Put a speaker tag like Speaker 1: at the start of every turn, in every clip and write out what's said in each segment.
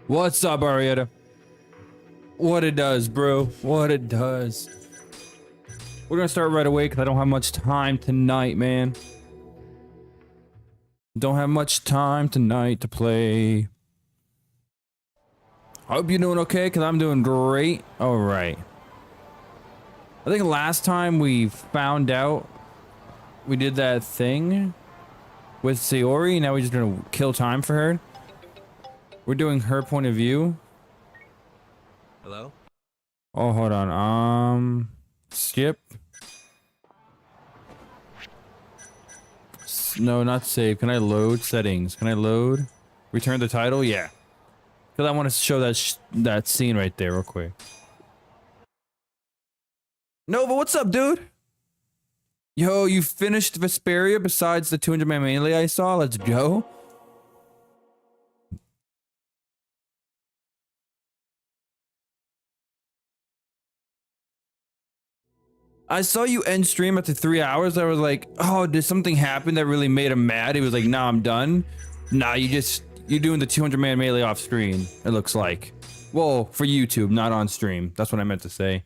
Speaker 1: What's up, Arietta? What it does, bro? What it does. We're gonna start right away because I don't have much time tonight, man. Don't have much time tonight to play. I hope you're doing okay, because I'm doing great. Alright. I think last time we found out we did that thing with Sayori. Now we're just gonna kill time for her. We're doing her point of view.
Speaker 2: Hello?
Speaker 1: Oh, hold on. Skip. No, not save. Can I load settings? Can I load? Return the title? Yeah. Because I want to show that scene right there real quick. Nova, what's up, dude? Yo, you finished Vesperia besides the 200-man melee I saw? Let's go. I saw you end stream after 3 hours. I was like, oh, did something happen that really made him mad? He was like, nah, I'm done. Nah, you're doing the 200-man melee off screen, it looks like. Well, for YouTube, not on stream. That's what I meant to say.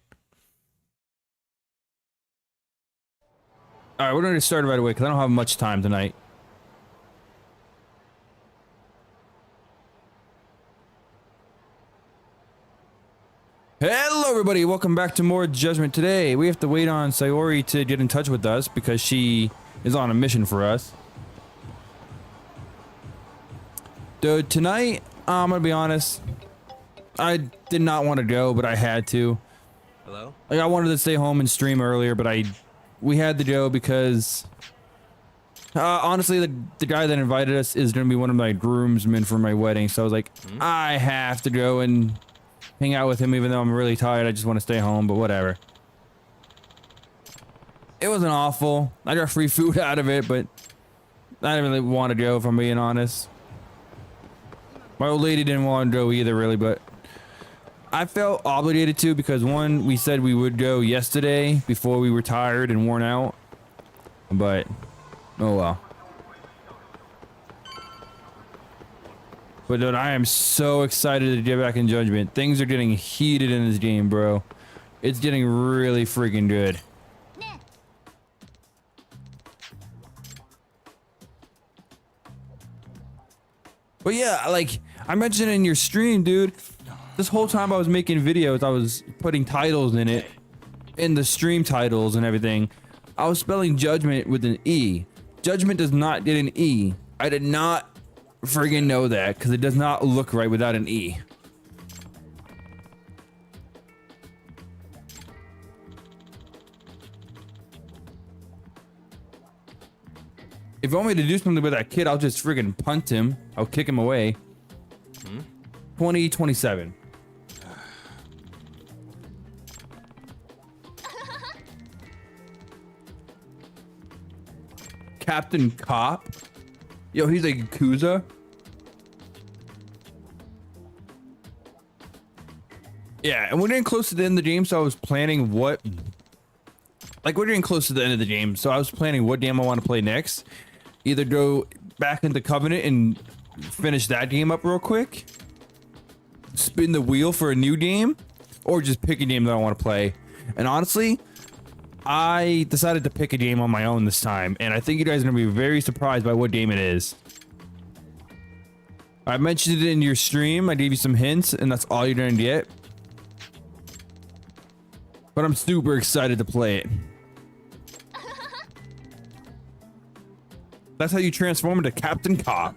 Speaker 1: Alright, we're gonna get started right away because I don't have much time tonight. Hello everybody, welcome back to more Judgment. Today we have to wait on Sayori to get in touch with us because she is on a mission for us. Dude, tonight, I'm gonna be honest, I did not want to go, but I had to.
Speaker 2: Hello?
Speaker 1: Like, I wanted to stay home and stream earlier, but we had to go because honestly, the guy that invited us is gonna be one of my groomsmen for my wedding, so I was like, I have to go and hang out with him even though I'm really tired. I just want to stay home, but whatever. It wasn't awful. I got free food out of it, but I didn't really want to go, if I'm being honest. My old lady didn't want to go either, really, but I felt obligated to because, one, we said we would go yesterday before we were tired and worn out, but oh well. But dude, I am so excited to get back in Judgment. Things are getting heated in this game, bro. It's getting really freaking good. But yeah, like I mentioned in your stream, dude, this whole time I was making videos, I was putting titles in it, in the stream titles and everything. I was spelling Judgment with an E. Judgment does not get an E. I did not friggin' know that because it does not look right without an E. If you want me to do something with that kid, I'll just friggin' punt him. I'll kick him away. 2027. Captain Cop? Yo, he's a Yakuza? Yeah, and we're getting close to the end of the game, so I was planning what... Like, we're getting close to the end of the game, so I was planning what game I want to play next. Either go back into Covenant and finish that game up real quick, spin the wheel for a new game, or just pick a game that I want to play. And honestly, I decided to pick a game on my own this time, and I think you guys are going to be very surprised by what game it is. I mentioned it in your stream, I gave you some hints, and that's all you're going to get. But I'm super excited to play it. That's how you transform into Captain Cop.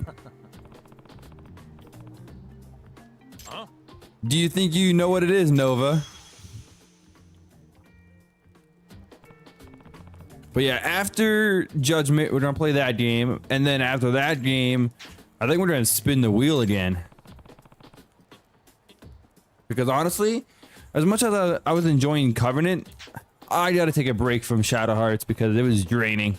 Speaker 2: Huh?
Speaker 1: Do you think you know what it is, Nova? But yeah, after Judgment, we're gonna play that game, and then after that game, I think we're gonna spin the wheel again. Because honestly, as much as I was enjoying Covenant, I gotta take a break from Shadow Hearts because it was draining.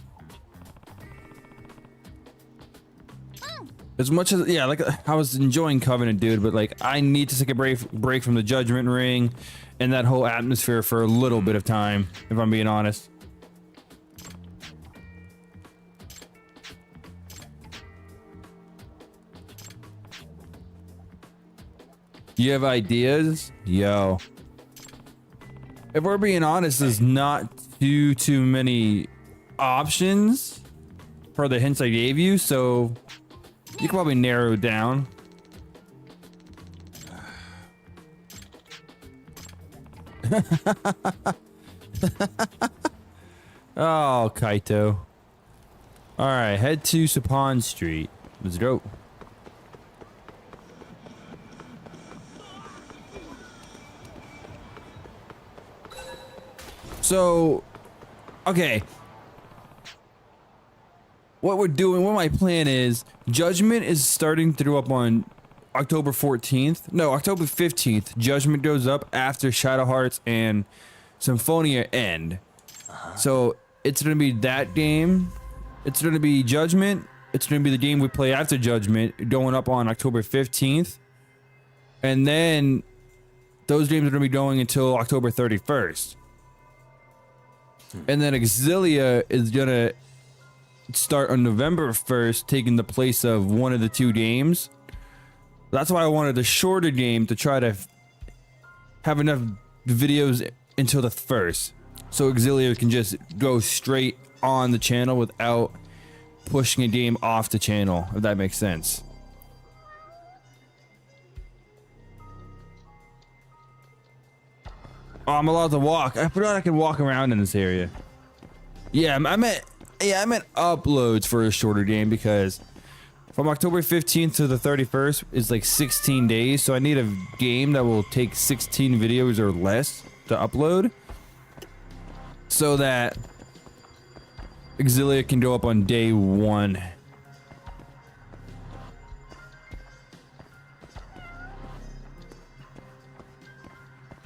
Speaker 1: As much as, yeah, like I was enjoying Covenant, dude, but like I need to take a break from the Judgment Ring and that whole atmosphere for a little bit of time, if I'm being honest. You have ideas? Yo. If we're being honest, there's not too many options for the hints I gave you, so you can probably narrow it down. Oh, Kaito. Alright, head to Sapon Street. Let's go. So, okay. What we're doing, what my plan is, Judgment is starting to go up on October 14th. No, October 15th. Judgment goes up after Shadow Hearts and Symphonia end. So, it's going to be that game. It's going to be Judgment. It's going to be the game we play after Judgment, going up on October 15th. And then, those games are going to be going until October 31st. And then Exilia is going to start on November 1st, taking the place of one of the two games. That's why I wanted a shorter game to try to have enough videos until the 1st. So Exilia can just go straight on the channel without pushing a game off the channel, if that makes sense. Oh, I'm allowed to walk. I forgot I could walk around in this area. Yeah, I meant uploads for a shorter game because from October 15th to the 31st is like 16 days. So I need a game that will take 16 videos or less to upload so that Exilia can go up on day 1.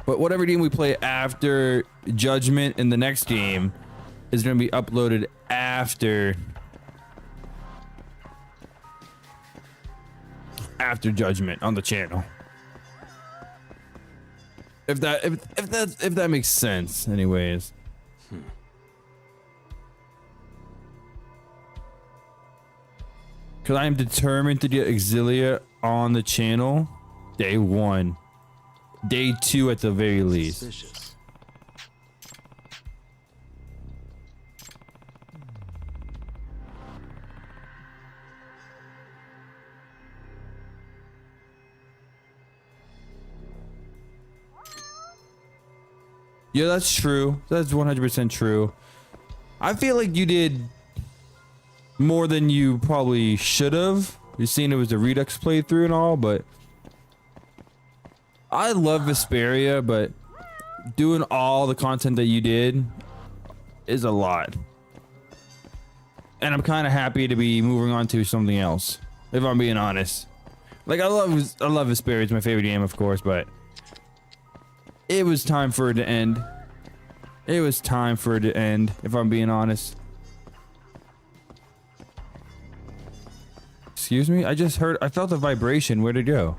Speaker 1: But whatever game we play after Judgment in the next game is going to be uploaded after Judgment on the channel. If that makes sense, anyways. Because I am determined to get Exilia on the channel day 1. Day 2 at the very least.
Speaker 2: Suspicious.
Speaker 1: Yeah, that's true. That's 100% true. I feel like you did more than you probably should have. You've seen it was a Redux playthrough and all, but I love Vesperia, but doing all the content that you did is a lot. And I'm kind of happy to be moving on to something else, if I'm being honest. Like, I love Vesperia. It's my favorite game, of course, but it was time for it to end. It was time for it to end, if I'm being honest. Excuse me? I felt a vibration. Where'd it go?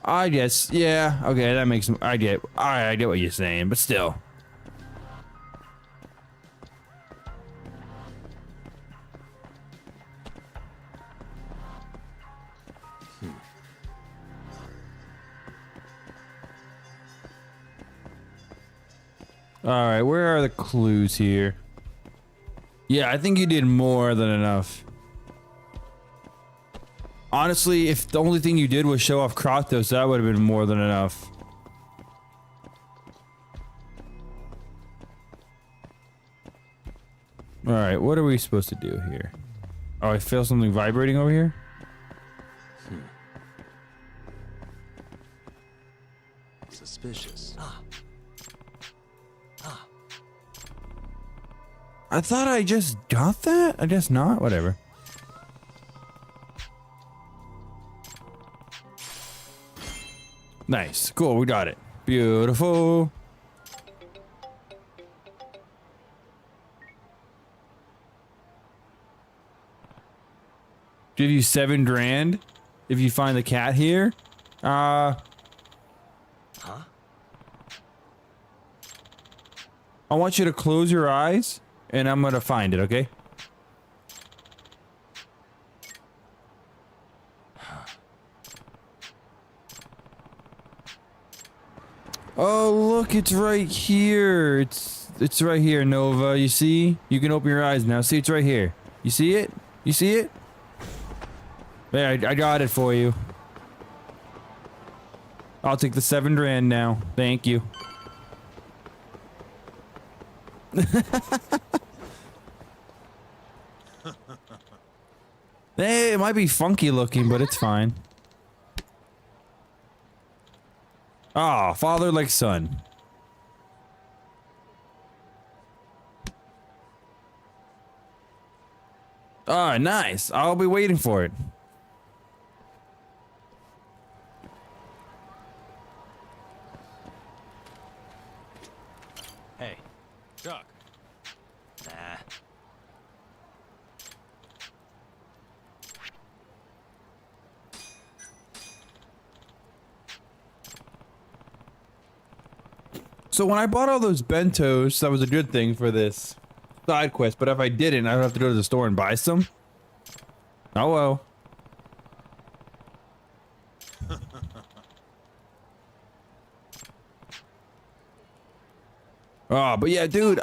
Speaker 1: I guess, yeah, okay, that makes I get what you're saying, but still. Alright, where are the clues here? Yeah, I think you did more than enough. Honestly, if the only thing you did was show off Kratos, that would have been more than enough. Alright, what are we supposed to do here? Oh, I feel something vibrating over here?
Speaker 2: Suspicious.
Speaker 1: I thought I just got that? I guess not, whatever. Nice. Cool, we got it. Beautiful. Give you 7 grand if you find the cat here.
Speaker 2: Huh?
Speaker 1: I want you to close your eyes, and I'm gonna find it, okay? Oh, look, it's right here. It's right here, Nova. You see? You can open your eyes now. See, it's right here. You see it? You see it? Yeah, I got it for you. I'll take the $7 grand now. Thank you. Hey, it might be funky looking, but it's fine. Ah, father like son. Ah, nice. I'll be waiting for it.
Speaker 2: Hey, Chuck. Nah.
Speaker 1: So when I bought all those bentos, that was a good thing for this side quest, but if I didn't, I would have to go to the store and buy some. Oh well. Oh, but yeah, dude,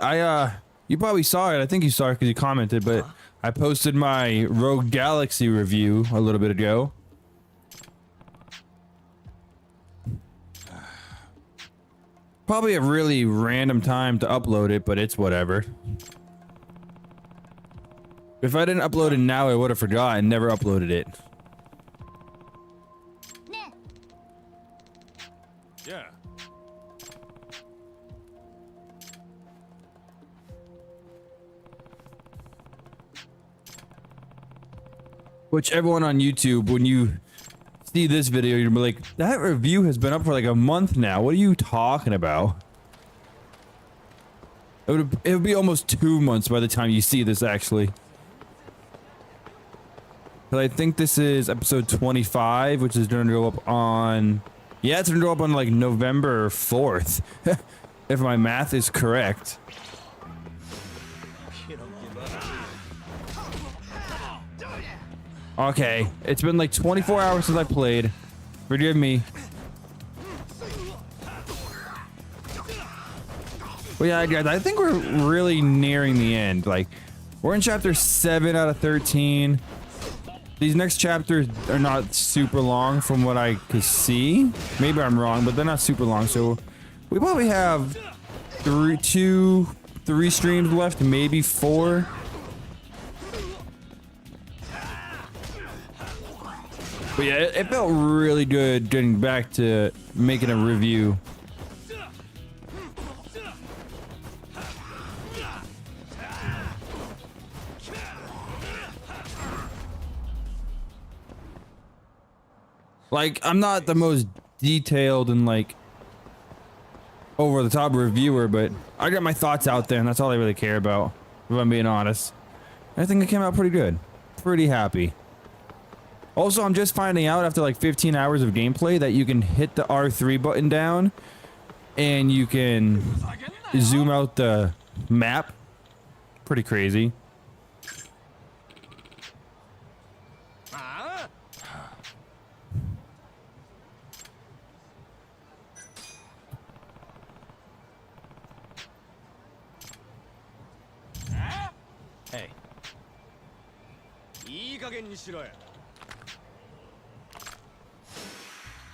Speaker 1: you probably saw it. I think you saw it because you commented, but I posted my Rogue Galaxy review a little bit ago. Probably a really random time to upload it, but it's whatever. If I didn't upload it now, I would have forgotten and never uploaded it.
Speaker 2: Yeah.
Speaker 1: Which everyone on YouTube, when you see this video, you're gonna be like, that review has been up for like a month now. What are you talking about? It would be almost 2 months by the time you see this, actually. But I think this is episode 25, which is going to go up on... Yeah, it's going to go up on like November 4th. If my math is correct. Okay, it's been like 24 hours since I played. Forgive me. But yeah, guys, I think we're really nearing the end. Like, we're in chapter 7 out of 13. These next chapters are not super long from what I could see. Maybe I'm wrong, but they're not super long. So we probably have three streams left, maybe 4. But yeah, it felt really good getting back to making a review. Like, I'm not the most detailed and like over the top reviewer, but I got my thoughts out there and that's all I really care about, if I'm being honest. I think it came out pretty good. Pretty happy. Also, I'm just finding out after like 15 hours of gameplay that you can hit the R3 button down and you can zoom out the map. Pretty crazy.
Speaker 2: Hey.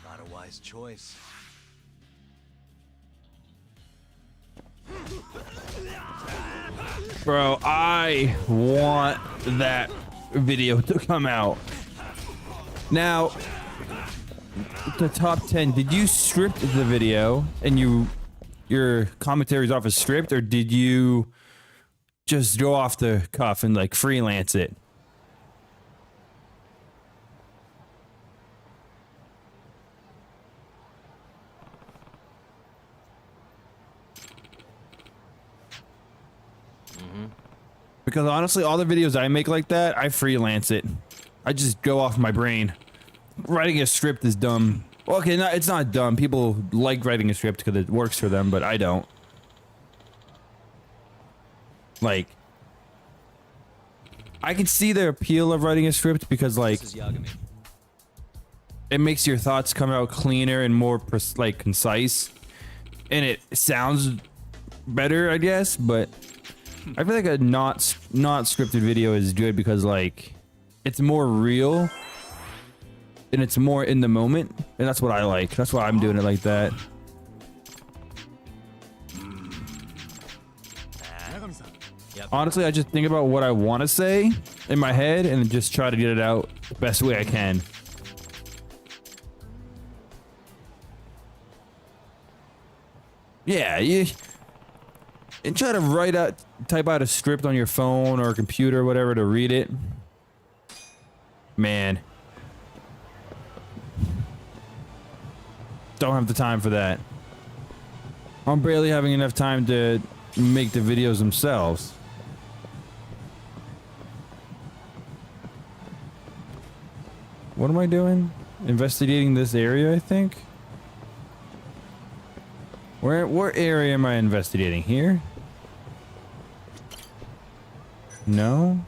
Speaker 2: Not a wise choice.
Speaker 1: Bro, I want that video to come out. Now, the top 10, did you script the video and your commentary's off a script, or did you just go off the cuff and like freelance it? Because honestly, all the videos I make like that, I freelance it. I just go off my brain. Writing a script is dumb. Well, okay, it's not dumb. People like writing a script because it works for them, but I don't. Like, I can see the appeal of writing a script because, like,
Speaker 2: This is Yagami.
Speaker 1: it makes your thoughts come out cleaner and more like concise, and it sounds better, I guess. But I feel like a not scripted video is good because, like, it's more real and it's more in the moment, and that's what I like. That's why I'm doing it like that.
Speaker 2: Yep.
Speaker 1: Honestly, I just think about what I want to say in my head and just try to get it out the best way I can. Yeah, and try to type out a script on your phone or computer or whatever to read it. Man. Don't have the time for that. I'm barely having enough time to make the videos themselves. What am I doing? Investigating this area, I think. What area am I investigating? Here? No?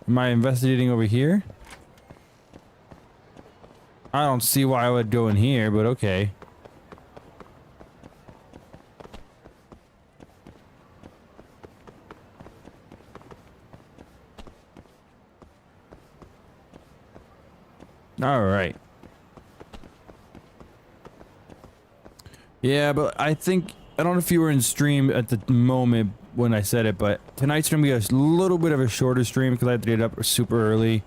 Speaker 1: Am I investigating over here? I don't see why I would go in here, but okay. All right. Yeah, but I think, I don't know if you were in stream at the moment when I said it, but tonight's gonna be a little bit of a shorter stream because I had to get up super early.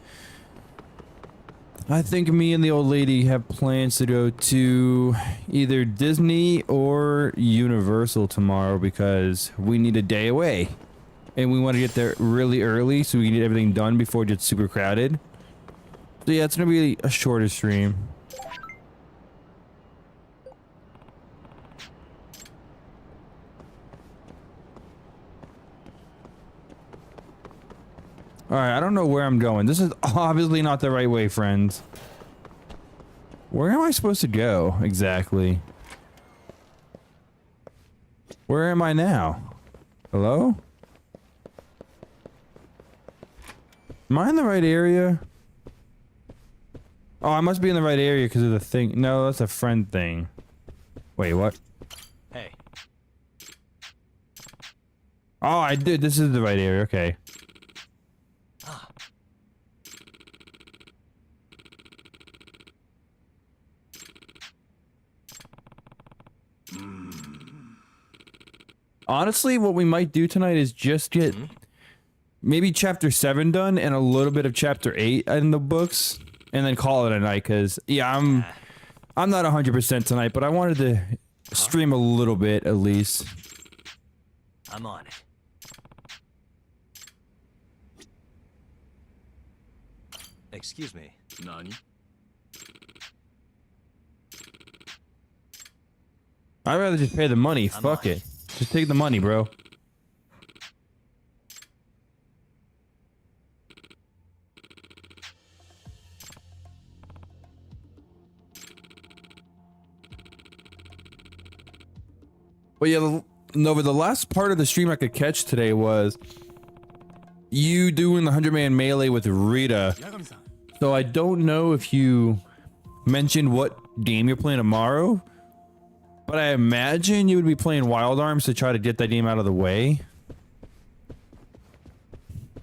Speaker 1: I think me and the old lady have plans to go to either Disney or Universal tomorrow because we need a day away. And we want to get there really early so we can get everything done before it gets super crowded. So yeah, it's gonna be a shorter stream. Alright, I don't know where I'm going. This is obviously not the right way, friends. Where am I supposed to go, exactly? Where am I now? Hello? Am I in the right area? Oh, I must be in the right area because of the thing. No, that's a friend thing. Wait, what?
Speaker 2: Hey.
Speaker 1: Oh, I did. This is the right area. Okay. Honestly, what we might do tonight is just get maybe chapter 7 done and a little bit of chapter 8 in the books, and then call it a night. Cause yeah, I'm not 100% tonight, but I wanted to stream a little bit at least.
Speaker 2: I'm on it. Excuse me. Nani?
Speaker 1: I'd rather just pay the money. Fuck it. Just take the money, bro. But yeah, Nova, the last part of the stream I could catch today was you doing the 100-man melee with Rita. So I don't know if you mentioned what game you're playing tomorrow, but I imagine you would be playing Wild Arms to try to get that game out of the way.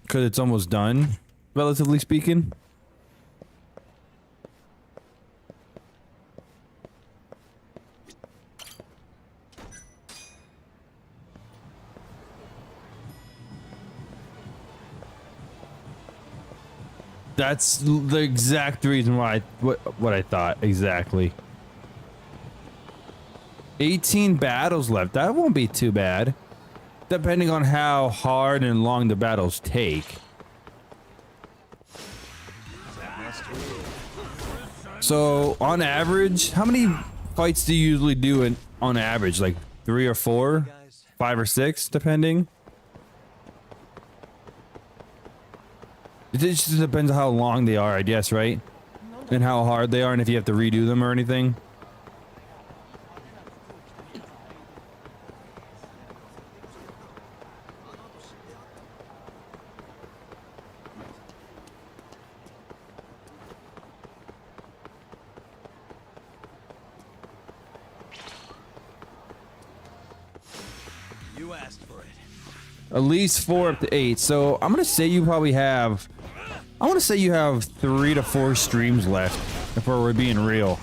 Speaker 1: Because it's almost done, relatively speaking. That's the exact reason why what I thought exactly. 18 battles left. That won't be too bad, depending on how hard and long the battles take. So, on average, how many fights do you usually do on average? Like 3 or 4, 5 or 6, depending. It just depends on how long they are, I guess, right? And how hard they are, and if you have to redo them or anything.
Speaker 2: You asked for it.
Speaker 1: At least 4 up to 8. So I'm gonna say you probably have. I want to say you have 3 to 4 streams left, if we're being real.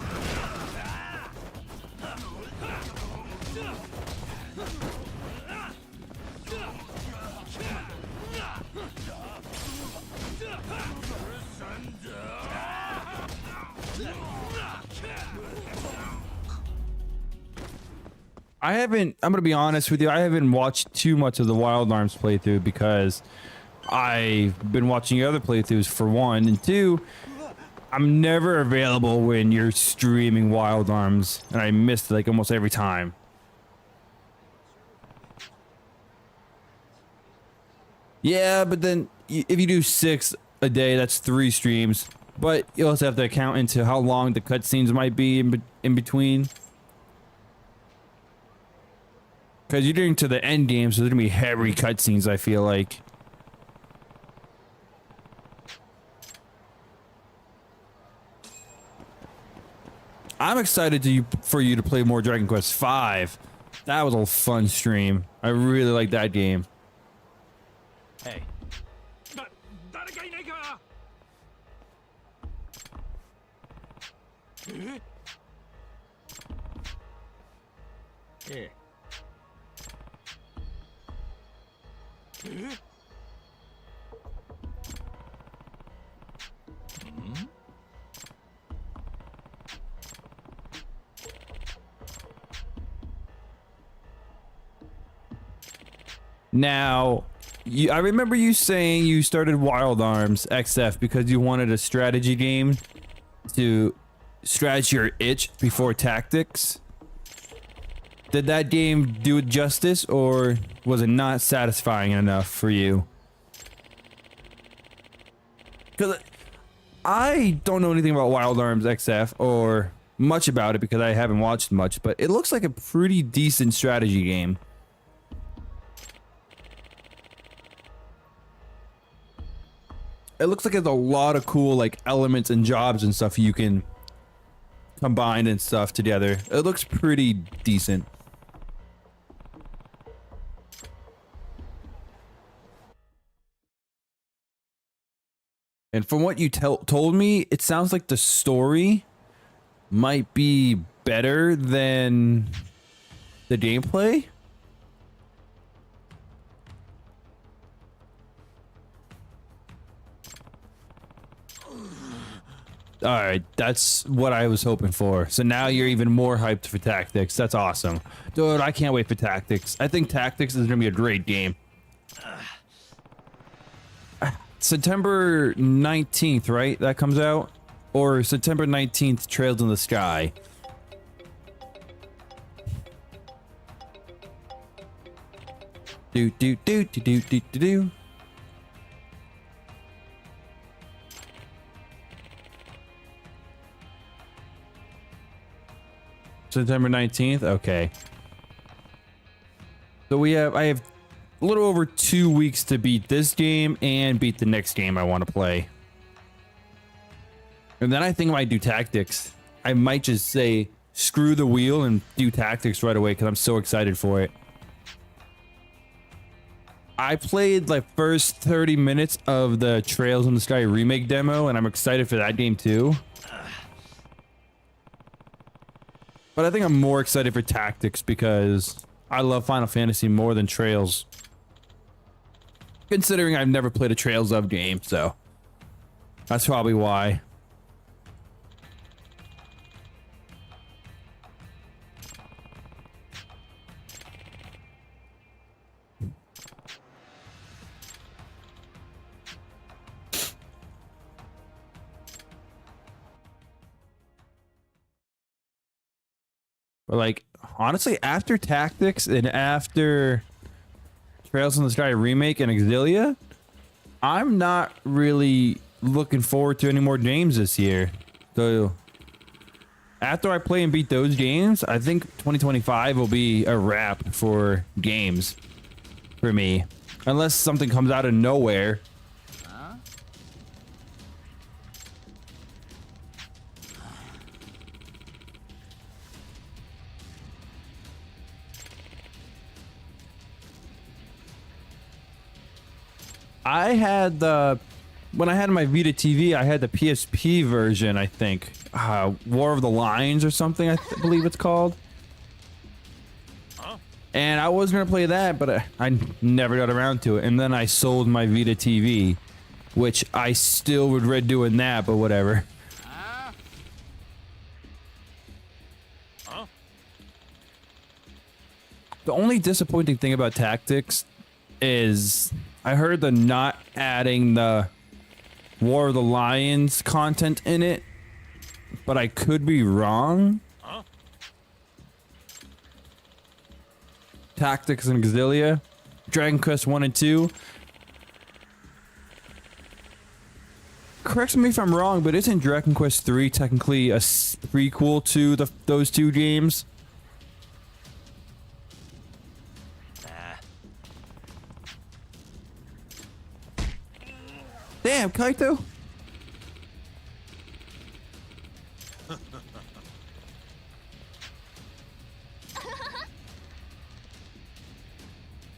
Speaker 1: I'm gonna be honest with you, I haven't watched too much of the Wild Arms playthrough because I've been watching other playthroughs for one, and two, I'm never available when you're streaming Wild Arms, and I missed like almost every time. Yeah, but then if you do 6 a day, that's 3 streams, but you also have to account into how long the cutscenes might be in between. Because you're getting to the end game, so there's gonna be heavy cutscenes, I feel like. I'm excited for you to play more Dragon Quest V. That was a fun stream. I really like that game.
Speaker 2: Hey. Here.
Speaker 1: Now, I remember you saying you started Wild Arms XF because you wanted a strategy game to scratch your itch before Tactics. Did that game do it justice, or was it not satisfying enough for you? Because I don't know anything about Wild Arms XF or much about it because I haven't watched much, but it looks like a pretty decent strategy game. It looks like there's a lot of cool like elements and jobs and stuff you can combine and stuff together. It looks pretty decent. And from what you told me, it sounds like the story might be better than the gameplay. Alright, that's what I was hoping for. So now you're even more hyped for Tactics. That's awesome. Dude, I can't wait for Tactics. I think Tactics is going to be a great game. September 19th, right? That comes out? Or September 19th, Trails in the Sky. Do do do do do do do do. September 19th? Okay. So I have a little over 2 weeks to beat this game and beat the next game I want to play. And then I think I might do Tactics. I might just say screw the wheel and do Tactics right away because I'm so excited for it. I played like first 30 minutes of the Trails in the Sky remake demo, and I'm excited for that game too. But I think I'm more excited for Tactics because I love Final Fantasy more than Trails. Considering I've never played a Trails of game, so that's probably why. But like, honestly, after Tactics and after Trails in the Sky remake and Exilia, I'm not really looking forward to any more games this year. So after I play and beat those games, I think 2025 will be a wrap for games for me. Unless something comes out of nowhere. I had the when I had my Vita TV, I had the PSP version. I think War of the Lions or something. Believe it's called.
Speaker 2: Huh?
Speaker 1: And I was gonna play that, but I never got around to it. And then I sold my Vita TV, which I still regret doing that, but whatever.
Speaker 2: Huh?
Speaker 1: The only disappointing thing about Tactics is I heard the not adding the War of the Lions content in it, but I could be wrong.
Speaker 2: Huh?
Speaker 1: Tactics and Xillia, Dragon Quest 1 and 2. Correct me if I'm wrong, but isn't Dragon Quest 3 technically a prequel to those two games?
Speaker 2: Nah.
Speaker 1: Damn, Kaito.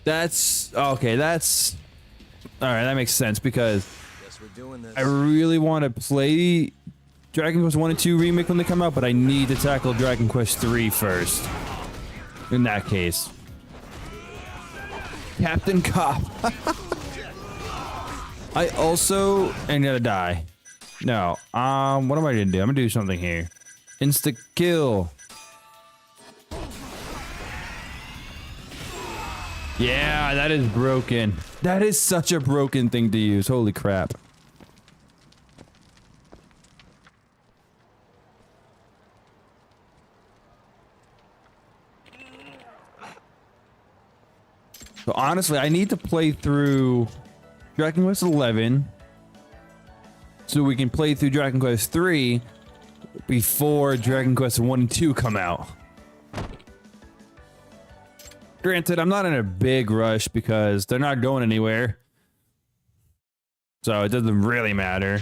Speaker 1: That's okay. That's all right. That makes sense because
Speaker 2: Guess we're doing this.
Speaker 1: I really want to play Dragon Quest 1 and 2 remake when they come out, but I need to tackle Dragon Quest 3 first. In that case, Captain Cop. I also am gonna die. No. What am I gonna do? I'm gonna do something here. Insta kill. Yeah, that is broken. That is such a broken thing to use. Holy crap. So honestly, I need to play through Dragon Quest 11 so we can play through Dragon Quest 3 before Dragon Quest 1 and 2 come out. Granted, I'm not in a big rush because they're not going anywhere. So it doesn't really matter.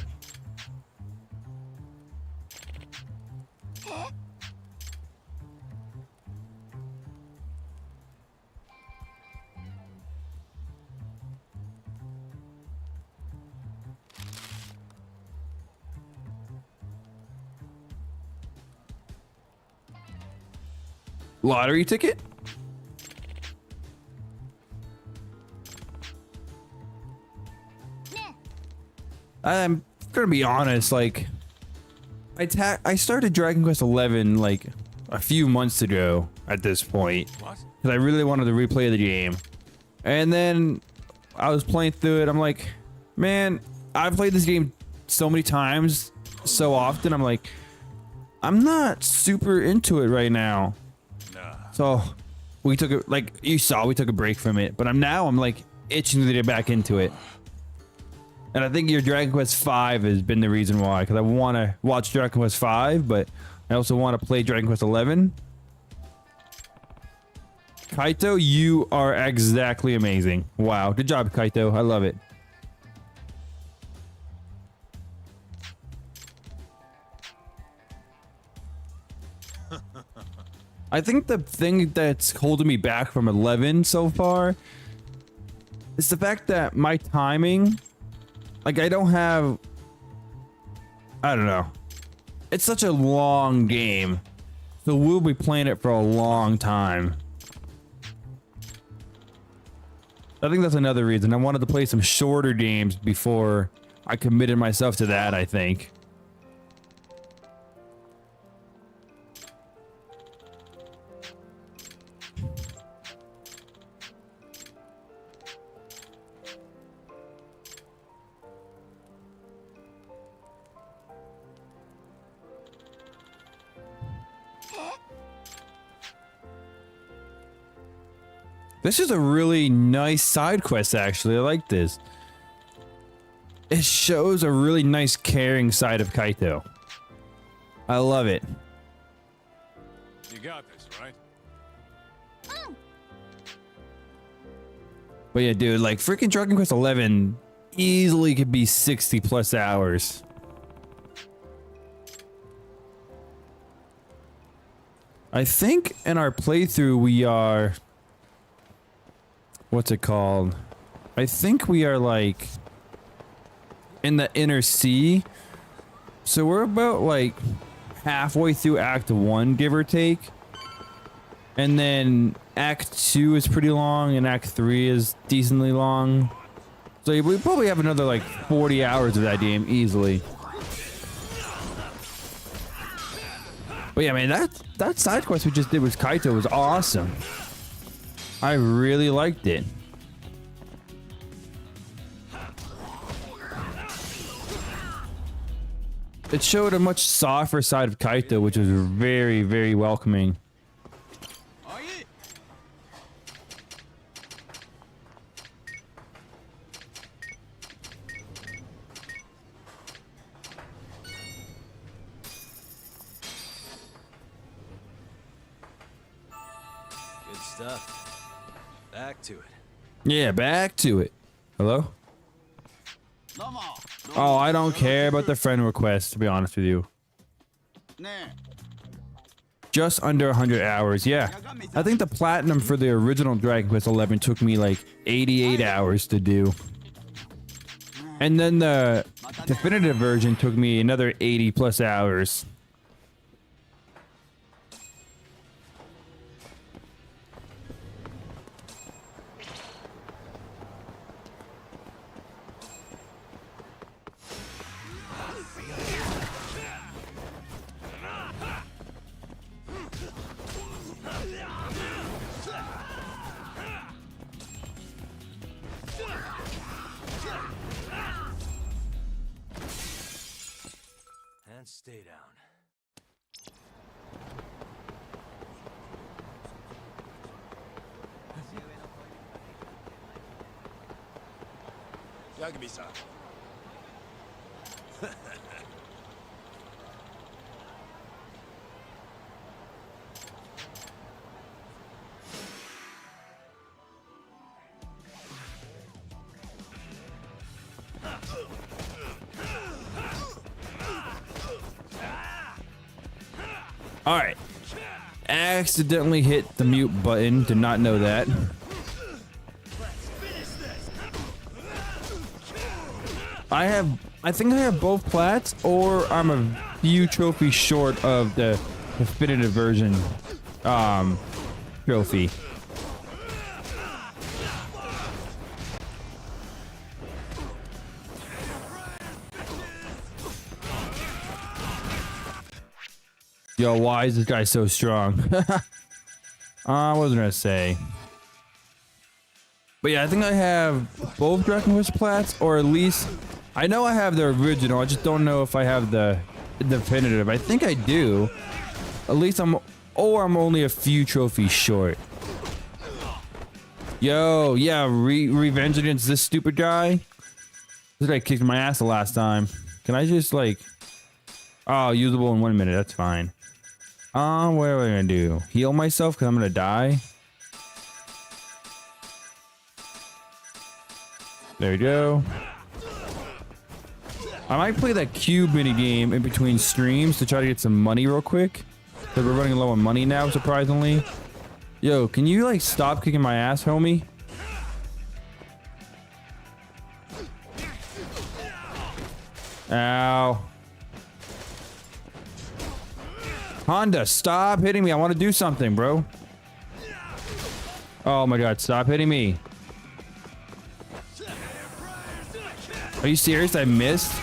Speaker 1: Lottery ticket? I'm gonna be honest, like I started Dragon Quest 11 like a few months ago at this point.
Speaker 2: What?
Speaker 1: Because I really wanted to replay the game. And then I was playing through it, I'm like, man, I've played this game so many times, so often, I'm like, I'm not super into it right now.
Speaker 2: Nah.
Speaker 1: So we took it, like you saw, we took a break from it, but I'm like itching to get back into it. And I think your Dragon Quest 5 has been the reason why, because I want to watch Dragon Quest 5, but I also want to play Dragon Quest 11. Kaito, you are exactly amazing. Wow, good job, Kaito. I love it. I think the thing that's holding me back from 11 so far is the fact that my timing, like I don't know. It's such a long game, so we'll be playing it for a long time. I think that's another reason. I wanted to play some shorter games before I committed myself to that, I think. This is a really nice side quest, actually. I like this. It shows a really nice caring side of Kaito. I love it.
Speaker 2: You got this, right?
Speaker 1: But yeah, dude, like freaking Dragon Quest 11 easily could be 60 plus hours. I think in our playthrough we are... What's it called? I think we are like in the inner sea. So we're about like halfway through Act 1, give or take. And then Act 2 is pretty long and Act 3 is decently long. So we probably have another like 40 hours of that game easily. But yeah, man, that side quest we just did with Kaito was awesome. I really liked it. It showed a much softer side of Kaito, which was very, very welcoming.
Speaker 2: Good stuff. Back to it.
Speaker 1: Yeah, back to it. Hello? Oh, I don't care about the friend request, to be honest with you. Just under 100 hours, yeah. I think the platinum for the original Dragon Quest 11 took me like 88 hours to do. And then the definitive version took me another 80 plus hours.
Speaker 2: And stay down. Yagami-san.
Speaker 1: All right. Accidentally hit the mute button. Did not know that. I think I have both plats, or I'm a few trophies short of the definitive version trophy. Yo, why is this guy so strong? What was I gonna say? But yeah, I think I have both Dragon Quest plats, or at least I know I have the original. I just don't know if I have the definitive. I think I do. At least I'm only a few trophies short. Yo, yeah, revenge against this stupid guy. This guy kicked my ass the last time. Can I just like? Oh, usable in 1 minute. That's fine. What am I gonna do? Heal myself because I'm gonna die? There we go. I might play that cube mini game in between streams to try to get some money real quick. Because we're running low on money now, surprisingly. Yo, can you like stop kicking my ass, homie? Ow. Honda, stop hitting me. I want to do something, bro. Oh my god, stop hitting me. Are you serious? I missed?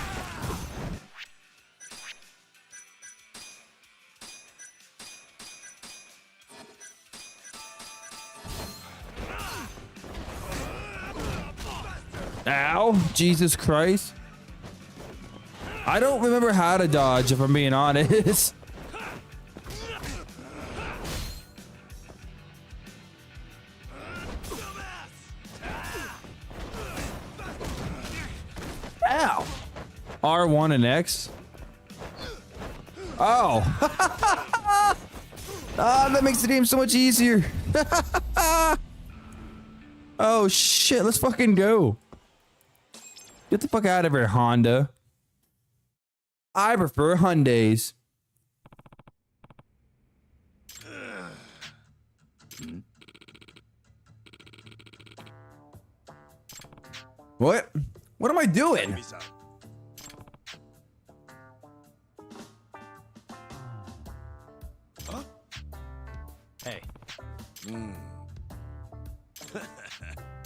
Speaker 1: Ow, Jesus Christ. I don't remember how to dodge, if I'm being honest. Ow. R1 and X. Oh. Ah, that makes the game so much easier. Oh shit, let's fucking go. Get the fuck out of here, Honda. I prefer Hyundais. What? What am I doing?
Speaker 2: Huh? Hey.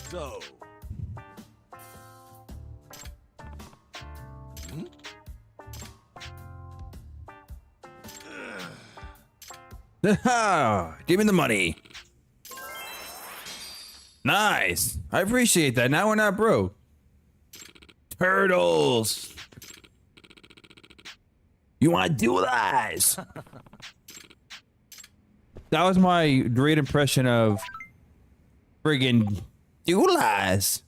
Speaker 2: So.
Speaker 1: Give me the money. Nice. I appreciate that. Now we're not broke. Turtles. You want to do this? That was my great impression of friggin' Doodles.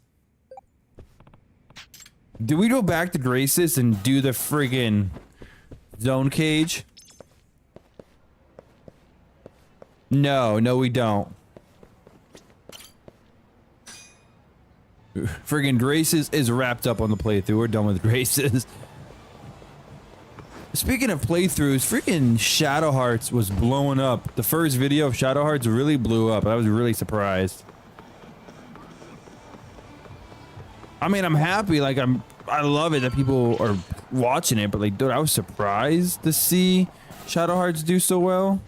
Speaker 1: Do we go back to Graces and do the friggin' zone cage? No, we don't. Friggin' Graces is wrapped up on the playthrough. We're done with Graces. Speaking of playthroughs, freaking Shadow Hearts was blowing up. The first video of Shadow Hearts really blew up. I was really surprised. I mean, I'm happy. Like, I love it that people are watching it. But like, dude, I was surprised to see Shadow Hearts do so well.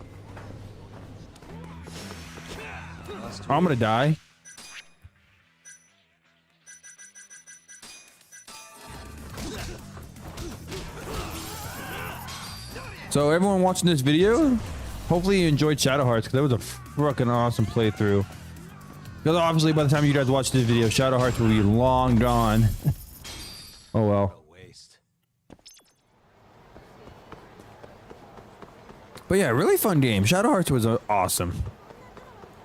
Speaker 1: I'm gonna die. So everyone watching this video, hopefully you enjoyed Shadow Hearts, because that was a fucking awesome playthrough. Because obviously by the time you guys watch this video, Shadow Hearts will be long gone. Oh well. But yeah, really fun game. Shadow Hearts was awesome.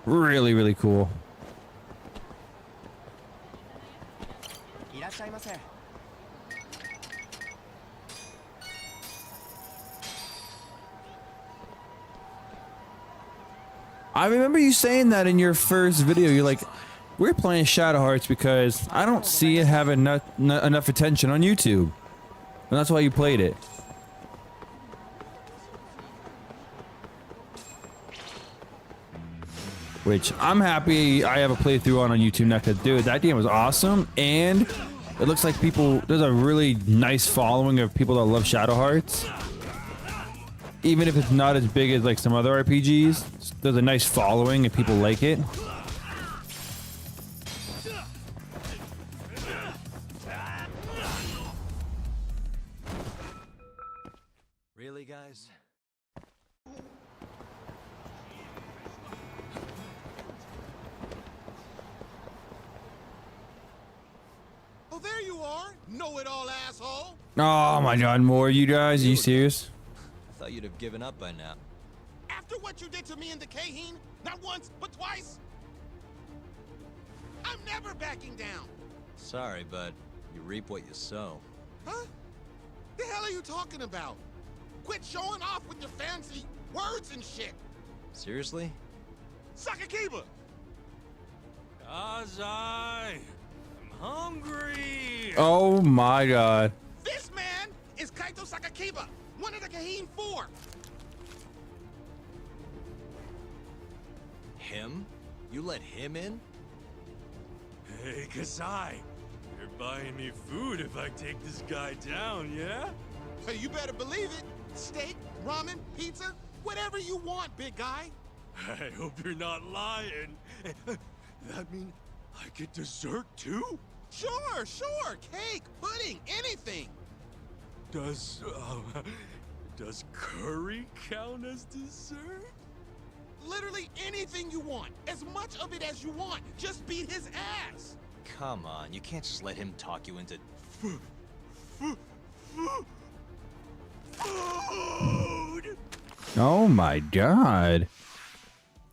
Speaker 1: Really, really cool. I remember you saying that in your first video. You're like, we're playing Shadow Hearts because I don't see it having enough attention on YouTube. And that's why you played it. Which I'm happy I have a playthrough on YouTube now, because dude, that game was awesome. And it looks like there's a really nice following of people that love Shadow Hearts. Even if it's not as big as like some other RPGs, there's a nice following and people like it.
Speaker 2: Really, guys?
Speaker 3: Oh, there you are! Know-it-all asshole!
Speaker 1: Oh my god, more you guys? Are you serious?
Speaker 2: I thought you'd have given up by now.
Speaker 3: After what you did to me in the Kaheen, not once, but twice, I'm never backing down!
Speaker 2: Sorry, but you reap what you sow.
Speaker 3: Huh? The hell are you talking about? Quit showing off with your fancy words and shit!
Speaker 2: Seriously?
Speaker 3: Sakakiba!
Speaker 2: Kazai! I'm hungry!
Speaker 1: Oh my god.
Speaker 3: This man is Kaito Sakakiba, one of the Kaheen 4!
Speaker 2: Him? You let him in?
Speaker 4: Hey, Kasai, you're buying me food if I take this guy down, yeah?
Speaker 3: Hey, you better believe it! Steak, ramen, pizza, whatever you want, big guy!
Speaker 4: I hope you're not lying. That mean I get dessert too?
Speaker 3: Sure, cake, pudding, anything!
Speaker 4: Does curry count as dessert?
Speaker 3: Literally anything you want, as much of it as you want. Just beat his ass.
Speaker 2: Come on, you can't just let him talk you into...
Speaker 4: Food!
Speaker 1: Oh my god.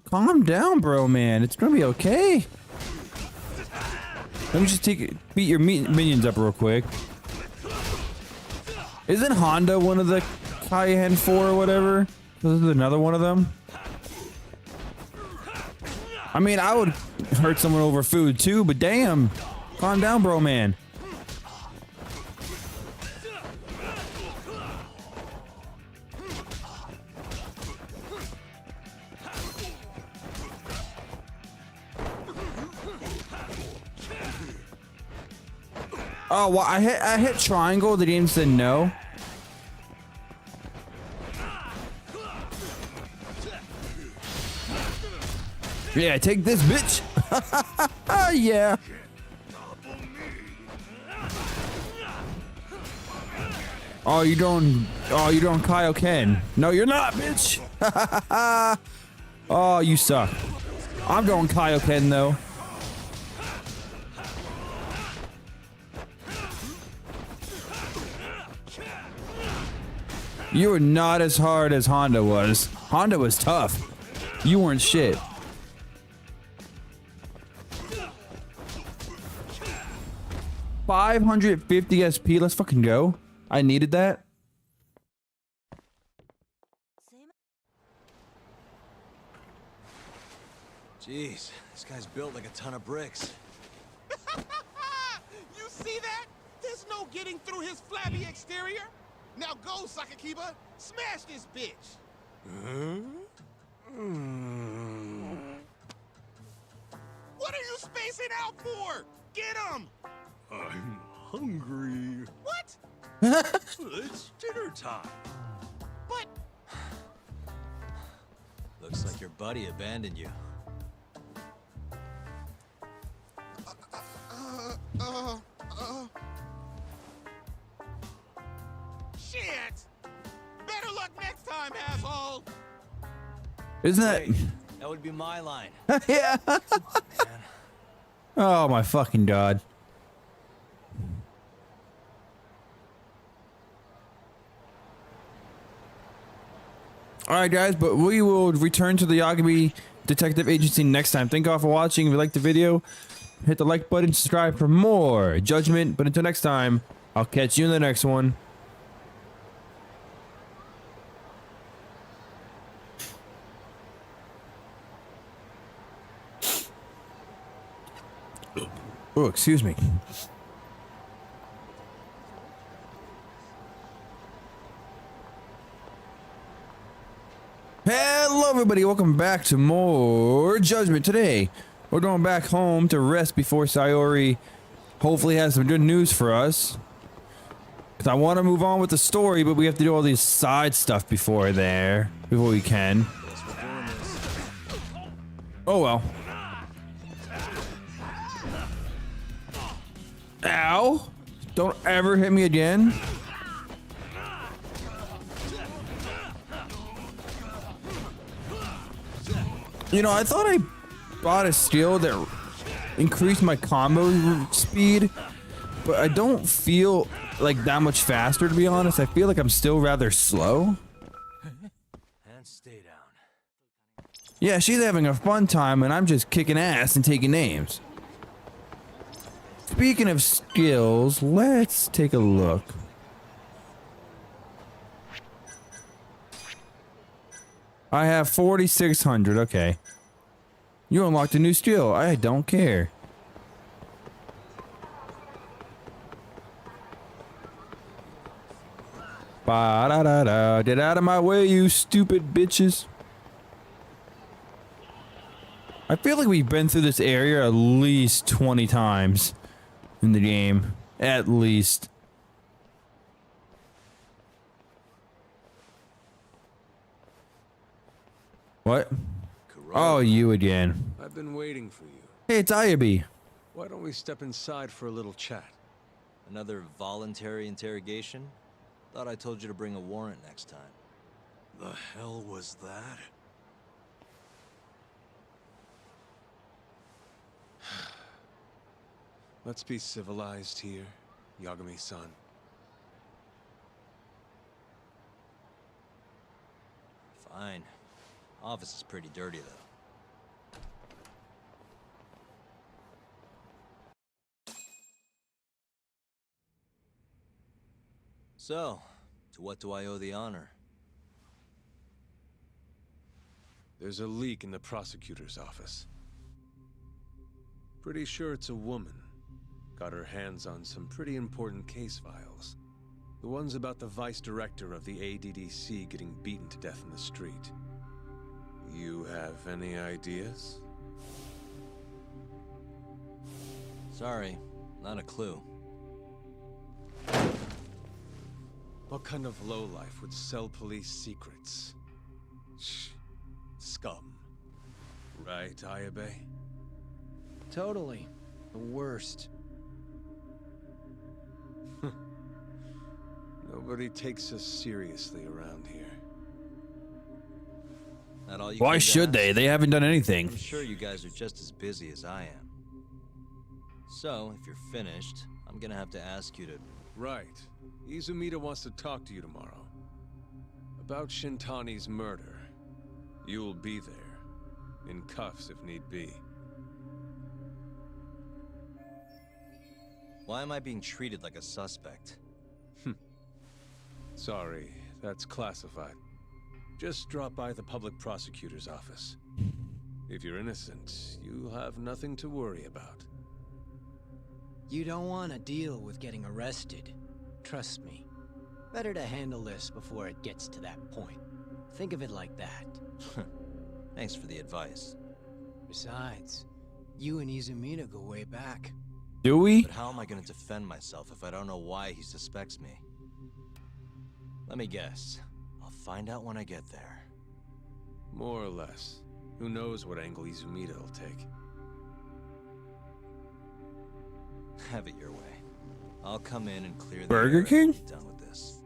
Speaker 1: Calm down, bro, man. It's gonna be okay. Let me just beat your minions up real quick. Isn't Honda one of the Cayenne 4 or whatever? This is another one of them. I mean, I would hurt someone over food too, but damn. Calm down, bro, man. Oh, well, I hit triangle. The game said no. Yeah, take this, bitch. Yeah. Oh, you don't Kaioken. No, you're not, bitch. Oh, you suck. I'm going Kaioken though. You were not as hard as Honda was. Honda was tough. You weren't shit. $550 SP. Let's fucking go. I needed that.
Speaker 2: Jeez, this guy's built like a ton of bricks.
Speaker 3: You see that? There's no getting through his flabby exterior. Now go, Sakakiba. Smash this bitch. What are you spacing out for? Get him!
Speaker 4: I'm hungry.
Speaker 3: What?
Speaker 4: It's dinner time.
Speaker 3: But...
Speaker 2: Looks like your buddy abandoned you.
Speaker 3: Shit! Better luck next time, asshole!
Speaker 1: Isn't that?
Speaker 2: Wait, that would be my line.
Speaker 1: Yeah. Oh my fucking god. Alright guys, but we will return to the Yagami Detective Agency next time. Thank you all for watching. If you liked the video, hit the like button, subscribe for more Judgment. But until next time, I'll catch you in the next one. Oh, excuse me. Hello everybody, welcome back to more Judgment. Today, we're going back home to rest before Sayori hopefully has some good news for us. Because I want to move on with the story, but we have to do all these side stuff before we can. Oh well. Ow! Don't ever hit me again. You know, I thought I bought a skill that increased my combo speed, but I don't feel like that much faster, to be honest. I feel like I'm still rather slow.
Speaker 2: And stay down.
Speaker 1: Yeah, she's having a fun time, and I'm just kicking ass and taking names. Speaking of skills, let's take a look. I have 4,600. Okay. You unlocked a new skill. I don't care. Ba-da-da-da. Get out of my way, you stupid bitches. I feel like we've been through this area at least 20 times in the game. At least. What? Oh, you again.
Speaker 4: I've been waiting for you.
Speaker 1: Hey, it's Ayabi.
Speaker 4: Why don't we step inside for a little chat?
Speaker 2: Another voluntary interrogation? Thought I told you to bring a warrant next time.
Speaker 4: The hell was that? Let's be civilized here, Yagami-san.
Speaker 2: Fine. Office is pretty dirty, though. So, to what do I owe the honor?
Speaker 4: There's a leak in the prosecutor's office. Pretty sure it's a woman. Got her hands on some pretty important case files. The ones about the vice director of the ADDC getting beaten to death in the street. You have any ideas?
Speaker 2: Sorry, not a clue.
Speaker 4: What kind of lowlife would sell police secrets? Shh. Scum. Right, Ayabe?
Speaker 5: Totally. The worst.
Speaker 4: Nobody takes us seriously around here.
Speaker 2: That all you
Speaker 1: Why
Speaker 2: came to
Speaker 1: should they?
Speaker 2: ask?
Speaker 1: They haven't done anything.
Speaker 2: I'm sure you guys are just as busy as I am. So, if you're finished, I'm gonna have to ask you to...
Speaker 4: Right. Izumida wants to talk to you tomorrow. About Shintani's murder. You'll be there. In cuffs if need be.
Speaker 2: Why am I being treated like a suspect?
Speaker 4: Sorry, that's classified. Just drop by the public prosecutor's office. If you're innocent, you'll have nothing to worry about.
Speaker 5: You don't want to deal with getting arrested. Trust me. Better to handle this before it gets to that point. Think of it like that.
Speaker 2: Thanks for the advice.
Speaker 5: Besides, you and Izumida go way back.
Speaker 1: Do we?
Speaker 2: But how am I gonna defend myself if I don't know why he suspects me? Let me guess. I'll find out when I get there.
Speaker 4: More or less. Who knows what angle Izumida will take.
Speaker 2: Have it your way. I'll come in and clear the
Speaker 1: Burger
Speaker 2: air
Speaker 1: King?
Speaker 2: and be done with this.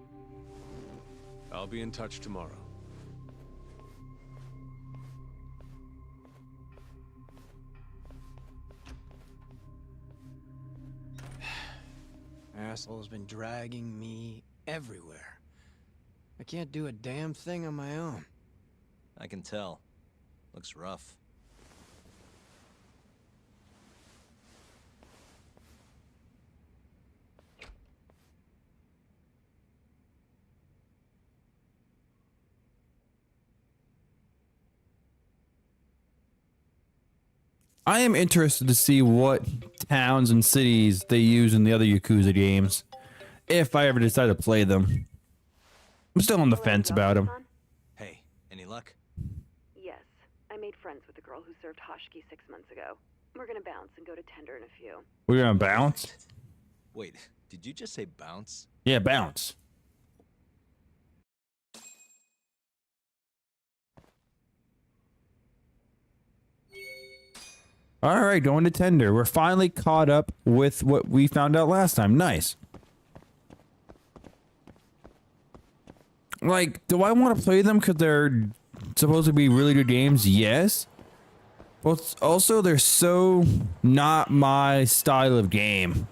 Speaker 4: I'll be in touch tomorrow.
Speaker 5: Asshole's been dragging me everywhere. I can't do a damn thing on my own.
Speaker 2: I can tell. Looks rough.
Speaker 1: I am interested to see what towns and cities they use in the other Yakuza games, if I ever decide to play them. I'm still on the fence about them.
Speaker 2: Hey, any luck?
Speaker 6: Yes. I made friends with the girl who served Hoshiki 6 months ago. We're gonna bounce and go to Tender in a few.
Speaker 1: We're gonna bounce?
Speaker 2: Wait, did you just say bounce?
Speaker 1: Yeah, bounce. All right, going to Tender. We're finally caught up with what we found out last time. Nice. Like, do I want to play them because they're supposed to be really good games? Yes. But also, they're so not my style of game.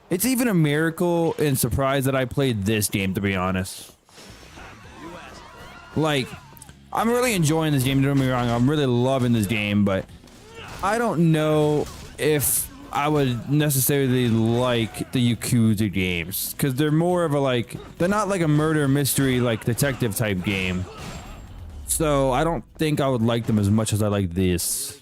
Speaker 1: It's even a miracle and surprise that I played this game, to be honest. Like, I'm really enjoying this game, don't get me wrong. I'm really loving this game, but I don't know if I would necessarily like the Yakuza games, because they're more of a, like, they're not like a murder mystery like detective type game. So I don't think I would like them as much as I like this.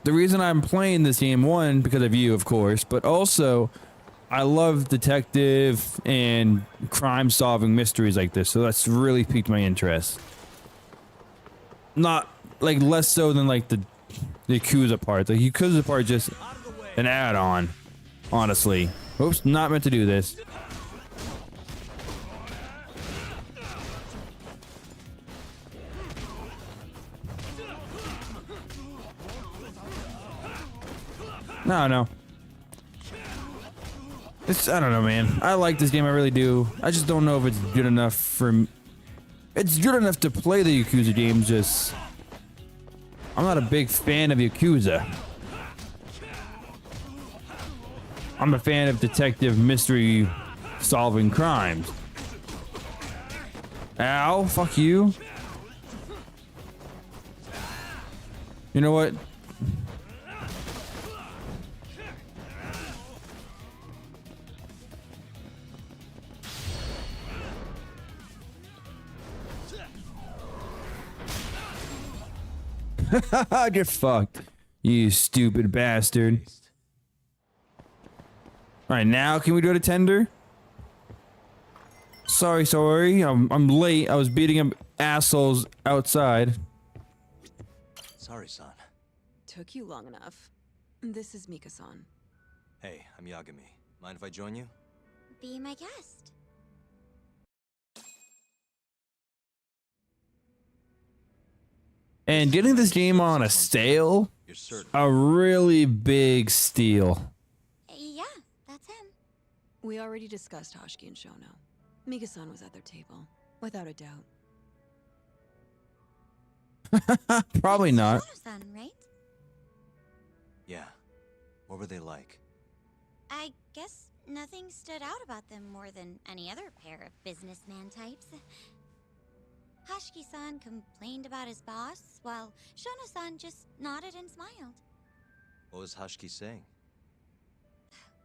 Speaker 1: The reason I'm playing this game, one, because of you, of course, but also I love detective and crime solving mysteries like this, so that's really piqued my interest. Not like less so than like the Yakuza part. The Yakuza part is just an add-on, honestly. Oops, not meant to do this. No. It's, I don't know, man. I like this game, I really do. I just don't know if it's good enough for me. It's good enough to play the Yakuza games, just I'm not a big fan of Yakuza. I'm a fan of detective mystery solving crimes. Ow, fuck you. You know what? Get fucked, you stupid bastard. Alright, now can we go to Tender? Sorry. I'm late. I was beating up assholes outside.
Speaker 2: Sorry, son.
Speaker 6: Took you long enough. This is Mika-san.
Speaker 2: Hey, I'm Yagami. Mind if I join you?
Speaker 7: Be my guest.
Speaker 1: And getting this game on a sale,
Speaker 2: You're certain?
Speaker 1: a really big steal.
Speaker 7: Yeah, that's him.
Speaker 6: We already discussed Hoshiki and Shono. Mika-san was at their table, without a doubt.
Speaker 1: Probably not.
Speaker 7: Shono-san, right?
Speaker 2: Yeah. What were they like?
Speaker 7: I guess nothing stood out about them more than any other pair of businessman types. Hoshiki-san complained about his boss, while Shono-san just nodded and smiled.
Speaker 2: What was Hoshiki saying?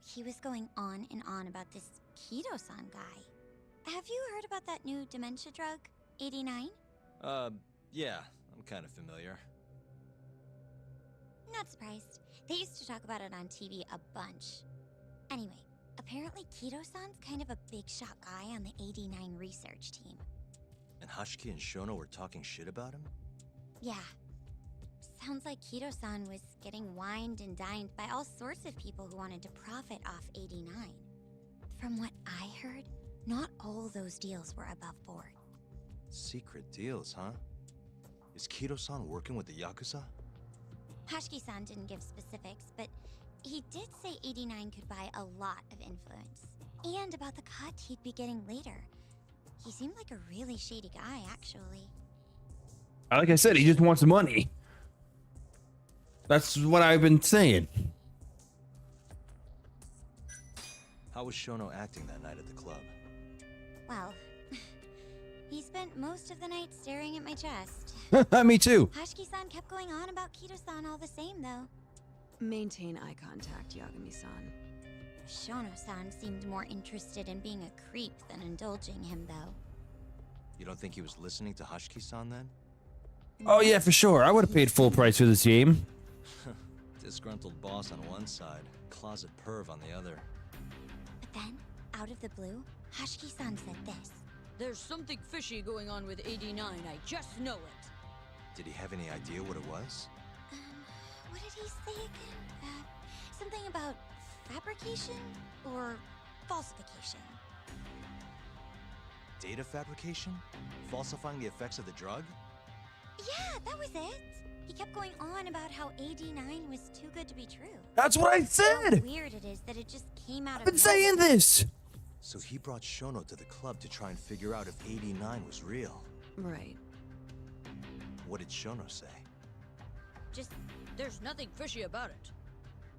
Speaker 7: He was going on and on about this Kido-san guy. Have you heard about that new dementia drug, 89?
Speaker 2: Yeah. I'm kind of familiar.
Speaker 7: Not surprised. They used to talk about it on TV a bunch. Anyway, apparently Kido-san's kind of a big shot guy on the 89 research team.
Speaker 2: And Hoshiki and Shono were talking shit about him?
Speaker 7: Yeah. Sounds like Kido-san was getting wined and dined by all sorts of people who wanted to profit off 89. From what I heard, not all those deals were above board.
Speaker 2: Secret deals, huh? Is Kido-san working with the Yakuza?
Speaker 7: Hoshiki-san didn't give specifics, but he did say 89 could buy a lot of influence. And about the cut he'd be getting later. He seemed like a really shady guy, actually.
Speaker 1: Like I said, he just wants money. That's what I've been saying.
Speaker 2: How was Shono acting that night at the club?
Speaker 7: Well, he spent most of the night staring at my chest.
Speaker 1: Me too.
Speaker 7: Hoshiki-san kept going on about Kido-san all the same, though.
Speaker 6: Maintain eye contact, Yagami-san.
Speaker 7: Shono-san seemed more interested in being a creep than indulging him, though.
Speaker 2: You don't think he was listening to Hoshiki-san then?
Speaker 1: Oh yeah, for sure. I would have paid full price for this game.
Speaker 2: Disgruntled boss on one side, closet perv on the other.
Speaker 7: But then, out of the blue, Hoshiki-san said this.
Speaker 8: There's something fishy going on with 89, I just know it.
Speaker 2: Did he have any idea what it was?
Speaker 7: What did he say again? Something about fabrication or falsification.
Speaker 2: Data fabrication? Falsifying the effects of the drug?
Speaker 7: Yeah, that was it. He kept going on about how 89 was too good to be true.
Speaker 1: That's what I
Speaker 7: How
Speaker 1: said.
Speaker 7: weird it is that it just came out
Speaker 1: I've
Speaker 7: of
Speaker 1: been saying
Speaker 7: nowhere.
Speaker 1: this.
Speaker 2: So he brought Shono to the club to try and figure out if 89 was real.
Speaker 6: Right.
Speaker 2: What did Shono say?
Speaker 7: Just,
Speaker 8: There's nothing fishy about it.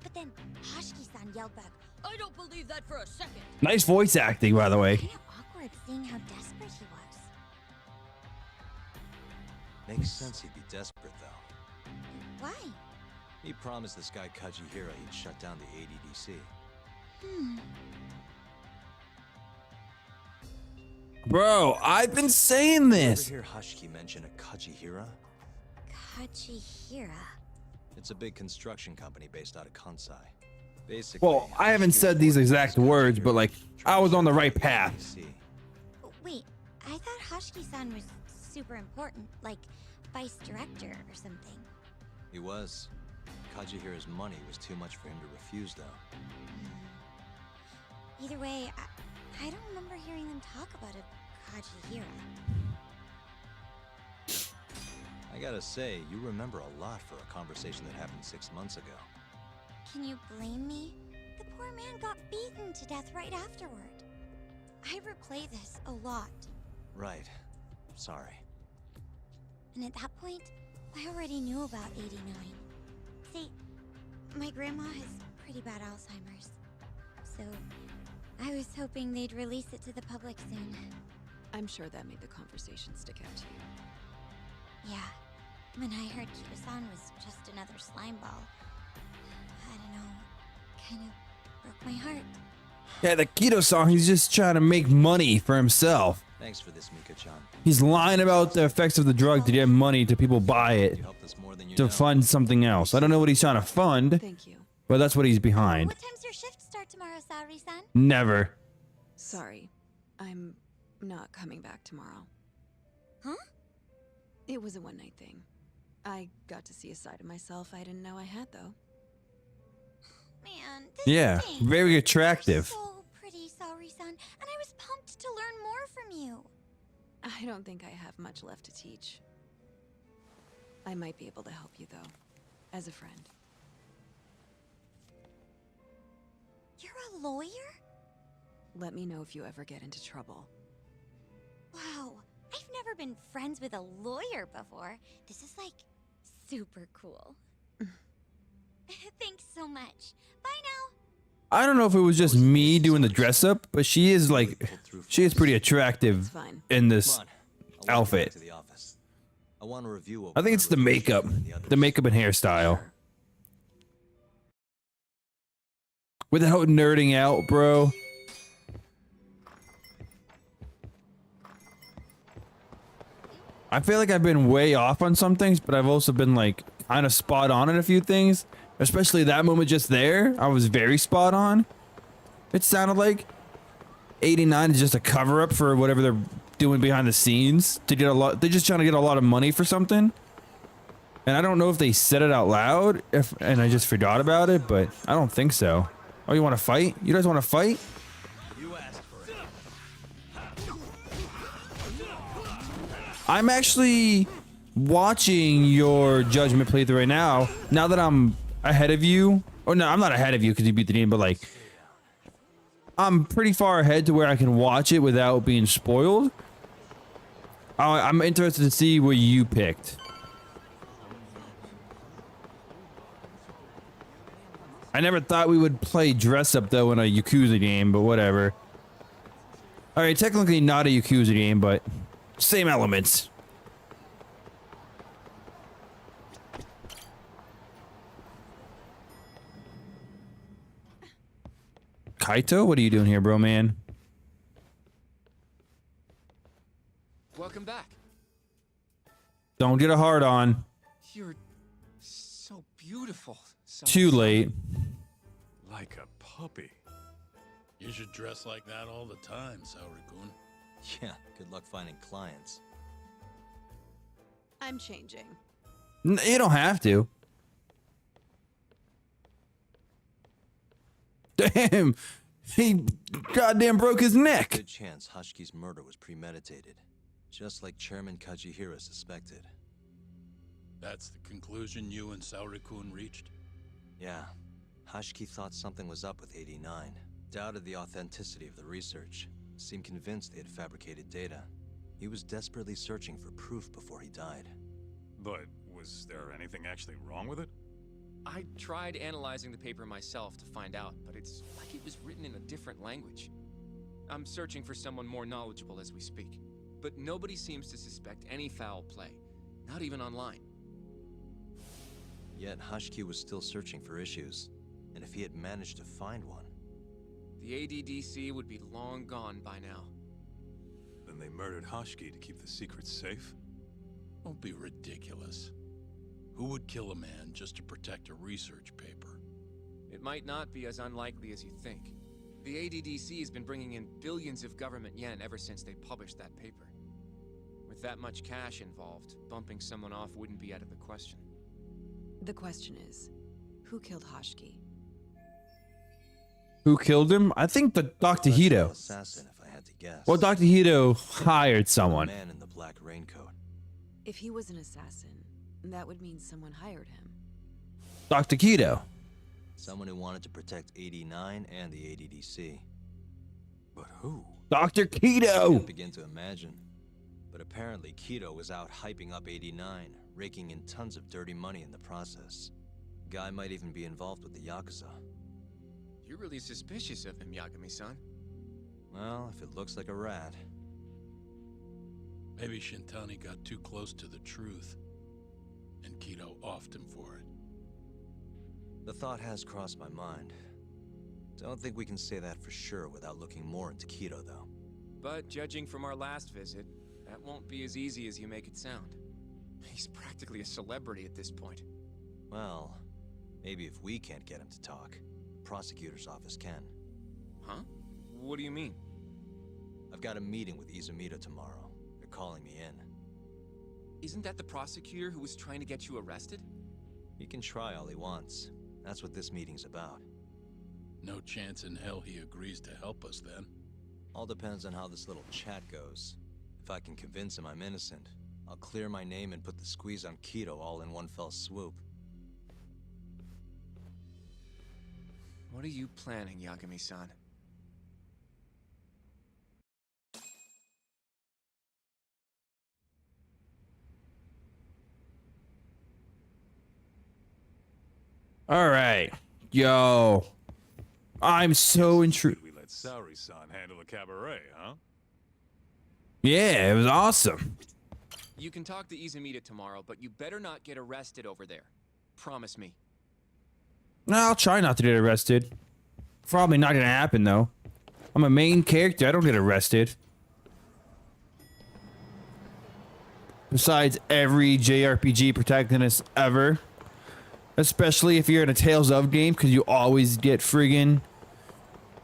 Speaker 7: but then Hoshiki-san yelled back,
Speaker 8: I don't believe that for a second.
Speaker 1: Nice voice acting, by the way.
Speaker 7: kind of awkward seeing how desperate he was.
Speaker 2: Makes sense he'd be desperate though.
Speaker 7: Why?
Speaker 2: He promised this guy Kajihira he'd shut down the ADDC.
Speaker 1: Bro, I've been saying
Speaker 2: Ever
Speaker 1: this.
Speaker 2: hear Hoshiki mention a Kajihira?
Speaker 7: Kajihira.
Speaker 2: It's a big construction company based out of Kansai. Basically,
Speaker 1: Well, I haven't said these exact words, but like, I was on the right path.
Speaker 2: ADDC.
Speaker 7: Wait, I thought Hoshiki-san was super important, like vice director or something.
Speaker 2: He was. Kajihira's money was too much for him to refuse, though.
Speaker 7: Either way, I don't remember hearing them talk about a Kajihira.
Speaker 2: I gotta say, you remember a lot for a conversation that happened 6 months ago.
Speaker 7: Can you blame me? The poor man got beaten to death right afterward. I replay this a lot,
Speaker 2: Right. Sorry.
Speaker 7: and at that point, I already knew about 89. See, my grandma has pretty bad Alzheimer's, so I was hoping they'd release it to the public soon.
Speaker 6: I'm sure that made the conversation stick out to you.
Speaker 7: Yeah, when I heard Kido-san was just another slime ball, I don't know, kind of broke my heart.
Speaker 1: Yeah, the Keto song, he's just trying to make money for himself.
Speaker 2: Thanks for this, Mika-chan.
Speaker 1: He's lying about the effects of the drug to get money to people buy it
Speaker 2: You helped us more than you
Speaker 1: to
Speaker 2: know.
Speaker 1: fund something else. I don't know what he's trying to fund,
Speaker 6: Thank you.
Speaker 1: but that's what he's behind.
Speaker 7: What time's your shift start tomorrow, Saori-san?
Speaker 1: Never.
Speaker 6: Sorry. I'm not coming back tomorrow.
Speaker 7: Huh?
Speaker 6: It was a one-night thing. I got to see a side of myself I didn't know I had, though.
Speaker 7: Man,
Speaker 1: Yeah,
Speaker 7: Thanks.
Speaker 1: very attractive.
Speaker 7: So pretty, Saori-san, and I was pumped to learn more from you.
Speaker 6: I don't think I have much left to teach. I might be able to help you, though, as a friend.
Speaker 7: You're a lawyer?
Speaker 6: Let me know if you ever get into trouble.
Speaker 7: Wow, I've never been friends with a lawyer before. This is like super cool. Thanks so much. Bye now.
Speaker 1: I don't know if it was just me doing the dress up, but she is pretty attractive
Speaker 6: It's fine.
Speaker 1: in this
Speaker 2: Come on. I want to go back
Speaker 1: outfit.
Speaker 2: to the office. I want to review what
Speaker 1: I think
Speaker 2: we
Speaker 1: it's the
Speaker 2: found with
Speaker 1: makeup,
Speaker 2: and the others.
Speaker 1: the makeup and hairstyle. Without nerding out, bro. I feel like I've been way off on some things, but I've also been like kind of spot on in a few things. Especially that moment just there, I was very spot on. It sounded like 89 is just a cover up for whatever they're doing behind the scenes to get a lot. They're just trying to get a lot of money for something. And I don't know if they said it out loud, and I just forgot about it, but I don't think so. Oh, you want to fight? You guys want to fight?
Speaker 2: You asked for it.
Speaker 1: I'm actually watching your Judgment playthrough right now. Now that I'm ahead of you, or no, I'm not ahead of you because you beat the game, but like I'm pretty far ahead to where I can watch it without being spoiled. I'm interested to see what you picked. I never thought we would play dress up though in a Yakuza game, but whatever. All right, technically not a Yakuza game, but same elements. Kaito, what are you doing here, bro, man?
Speaker 9: Welcome back.
Speaker 1: Don't get a hard on.
Speaker 9: You're so beautiful. So
Speaker 1: Too late.
Speaker 10: Like a puppy. You should dress like that all the time, Saori-kun.
Speaker 2: Yeah, good luck finding clients.
Speaker 6: I'm changing.
Speaker 1: You don't have to. Damn, he goddamn broke his neck.
Speaker 2: Good chance Hashki's murder was premeditated, just like Chairman Kajihira suspected.
Speaker 10: That's the conclusion you and Saori-kun reached?
Speaker 2: Yeah, Hashki thought something was up with 89, doubted the authenticity of the research, seemed convinced they had fabricated data. He was desperately searching for proof before he died.
Speaker 11: But was there anything actually wrong with it?
Speaker 9: I tried analyzing the paper myself to find out, but it's like it was written in a different language. I'm searching for someone more knowledgeable as we speak, but nobody seems to suspect any foul play, not even online.
Speaker 2: Yet Hashki was still searching for issues, and if he had managed to find one...
Speaker 9: The ADDC would be long gone by now.
Speaker 11: Then they murdered Hashki to keep the secrets safe?
Speaker 10: Don't be ridiculous. Who would kill a man just to protect a research paper?
Speaker 9: It might not be as unlikely as you think. The ADDC has been bringing in billions of government yen ever since they published that paper. With that much cash involved, bumping someone off wouldn't be out of the question.
Speaker 6: The question is, who killed Hashki?
Speaker 1: Who killed him? I think the Dr. Hito.
Speaker 2: Assassin, if I had to guess.
Speaker 1: Well, Dr. Hito hired someone.
Speaker 2: The man in the black raincoat.
Speaker 6: If he was an assassin, that would mean someone hired him.
Speaker 1: Dr. Keto.
Speaker 2: Someone who wanted to protect 89 and the ADDC.
Speaker 11: But who?
Speaker 1: Dr.
Speaker 2: I can't
Speaker 1: Keto.
Speaker 2: begin to imagine. But apparently Keto was out hyping up 89, raking in tons of dirty money in the process. Guy might even be involved with the Yakuza.
Speaker 9: You're really suspicious of him, Yagami-san.
Speaker 2: Well, if it looks like a rat.
Speaker 10: Maybe Shintani got too close to the truth, and Keto offed him for it.
Speaker 2: The thought has crossed my mind. Don't think we can say that for sure without looking more into Keto, though.
Speaker 9: But judging from our last visit, that won't be as easy as you make it sound. He's practically a celebrity at this point.
Speaker 2: Well, maybe if we can't get him to talk, the prosecutor's office can.
Speaker 9: Huh? What do you mean?
Speaker 2: I've got a meeting with Izumita tomorrow. They're calling me in.
Speaker 9: Isn't that the prosecutor who was trying to get you arrested?
Speaker 2: He can try all he wants. That's what this meeting's about.
Speaker 10: No chance in hell he agrees to help us then.
Speaker 2: All depends on how this little chat goes. If I can convince him I'm innocent, I'll clear my name and put the squeeze on Keto all in one fell swoop.
Speaker 9: What are you planning, Yagami-san?
Speaker 1: All right. Yo. I'm so intrigued.
Speaker 11: We let Saori-san handle the cabaret, huh?
Speaker 1: Yeah, it was awesome.
Speaker 9: You can talk to Izumita tomorrow, but you better not get arrested over there. Promise me.
Speaker 1: No, I'll try not to get arrested. Probably not gonna happen though. I'm a main character. I don't get arrested. Besides every JRPG protagonist ever. Especially if you're in a Tales of game, because you always get friggin'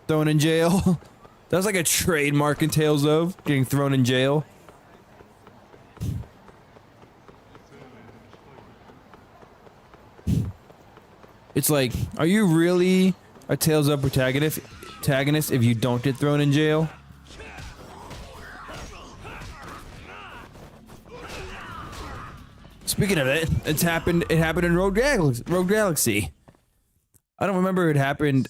Speaker 1: thrown in jail. That's like a trademark in Tales of, getting thrown in jail. It's like, are you really a Tales of protagonist if you don't get thrown in jail? Speaking of it, it happened in Rogue Galaxy. I don't remember it happened.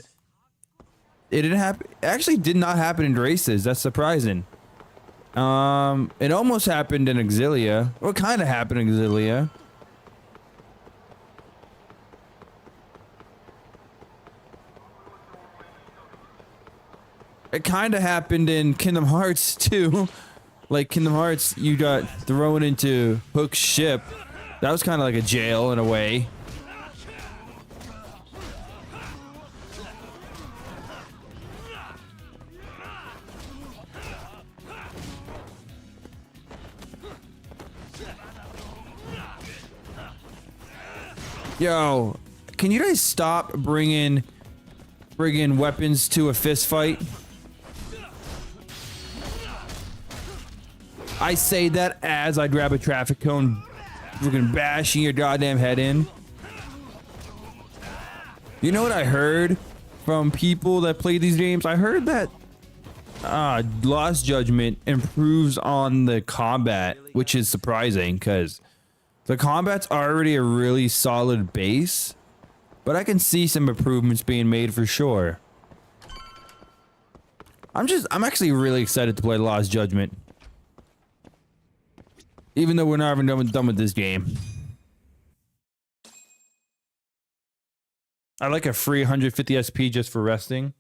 Speaker 1: It didn't happen. Actually, did not happen in Races. That's surprising. It almost happened in Exilia. Well, it kind of happened in Exilia. It kind of happened in Kingdom Hearts too. Like Kingdom Hearts, you got thrown into Hook's ship. That was kind of like a jail in a way. Yo, can you guys stop bringing friggin' weapons to a fist fight? I say that as I grab a traffic cone, freaking bashing your goddamn head in. You know what I heard from people that play these games? I heard that Lost Judgment improves on the combat, which is surprising because the combat's already a really solid base, but I can see some improvements being made for sure. I'm actually really excited to play Lost Judgment. Even though we're not even done with this game. I like a free 150 SP just for resting.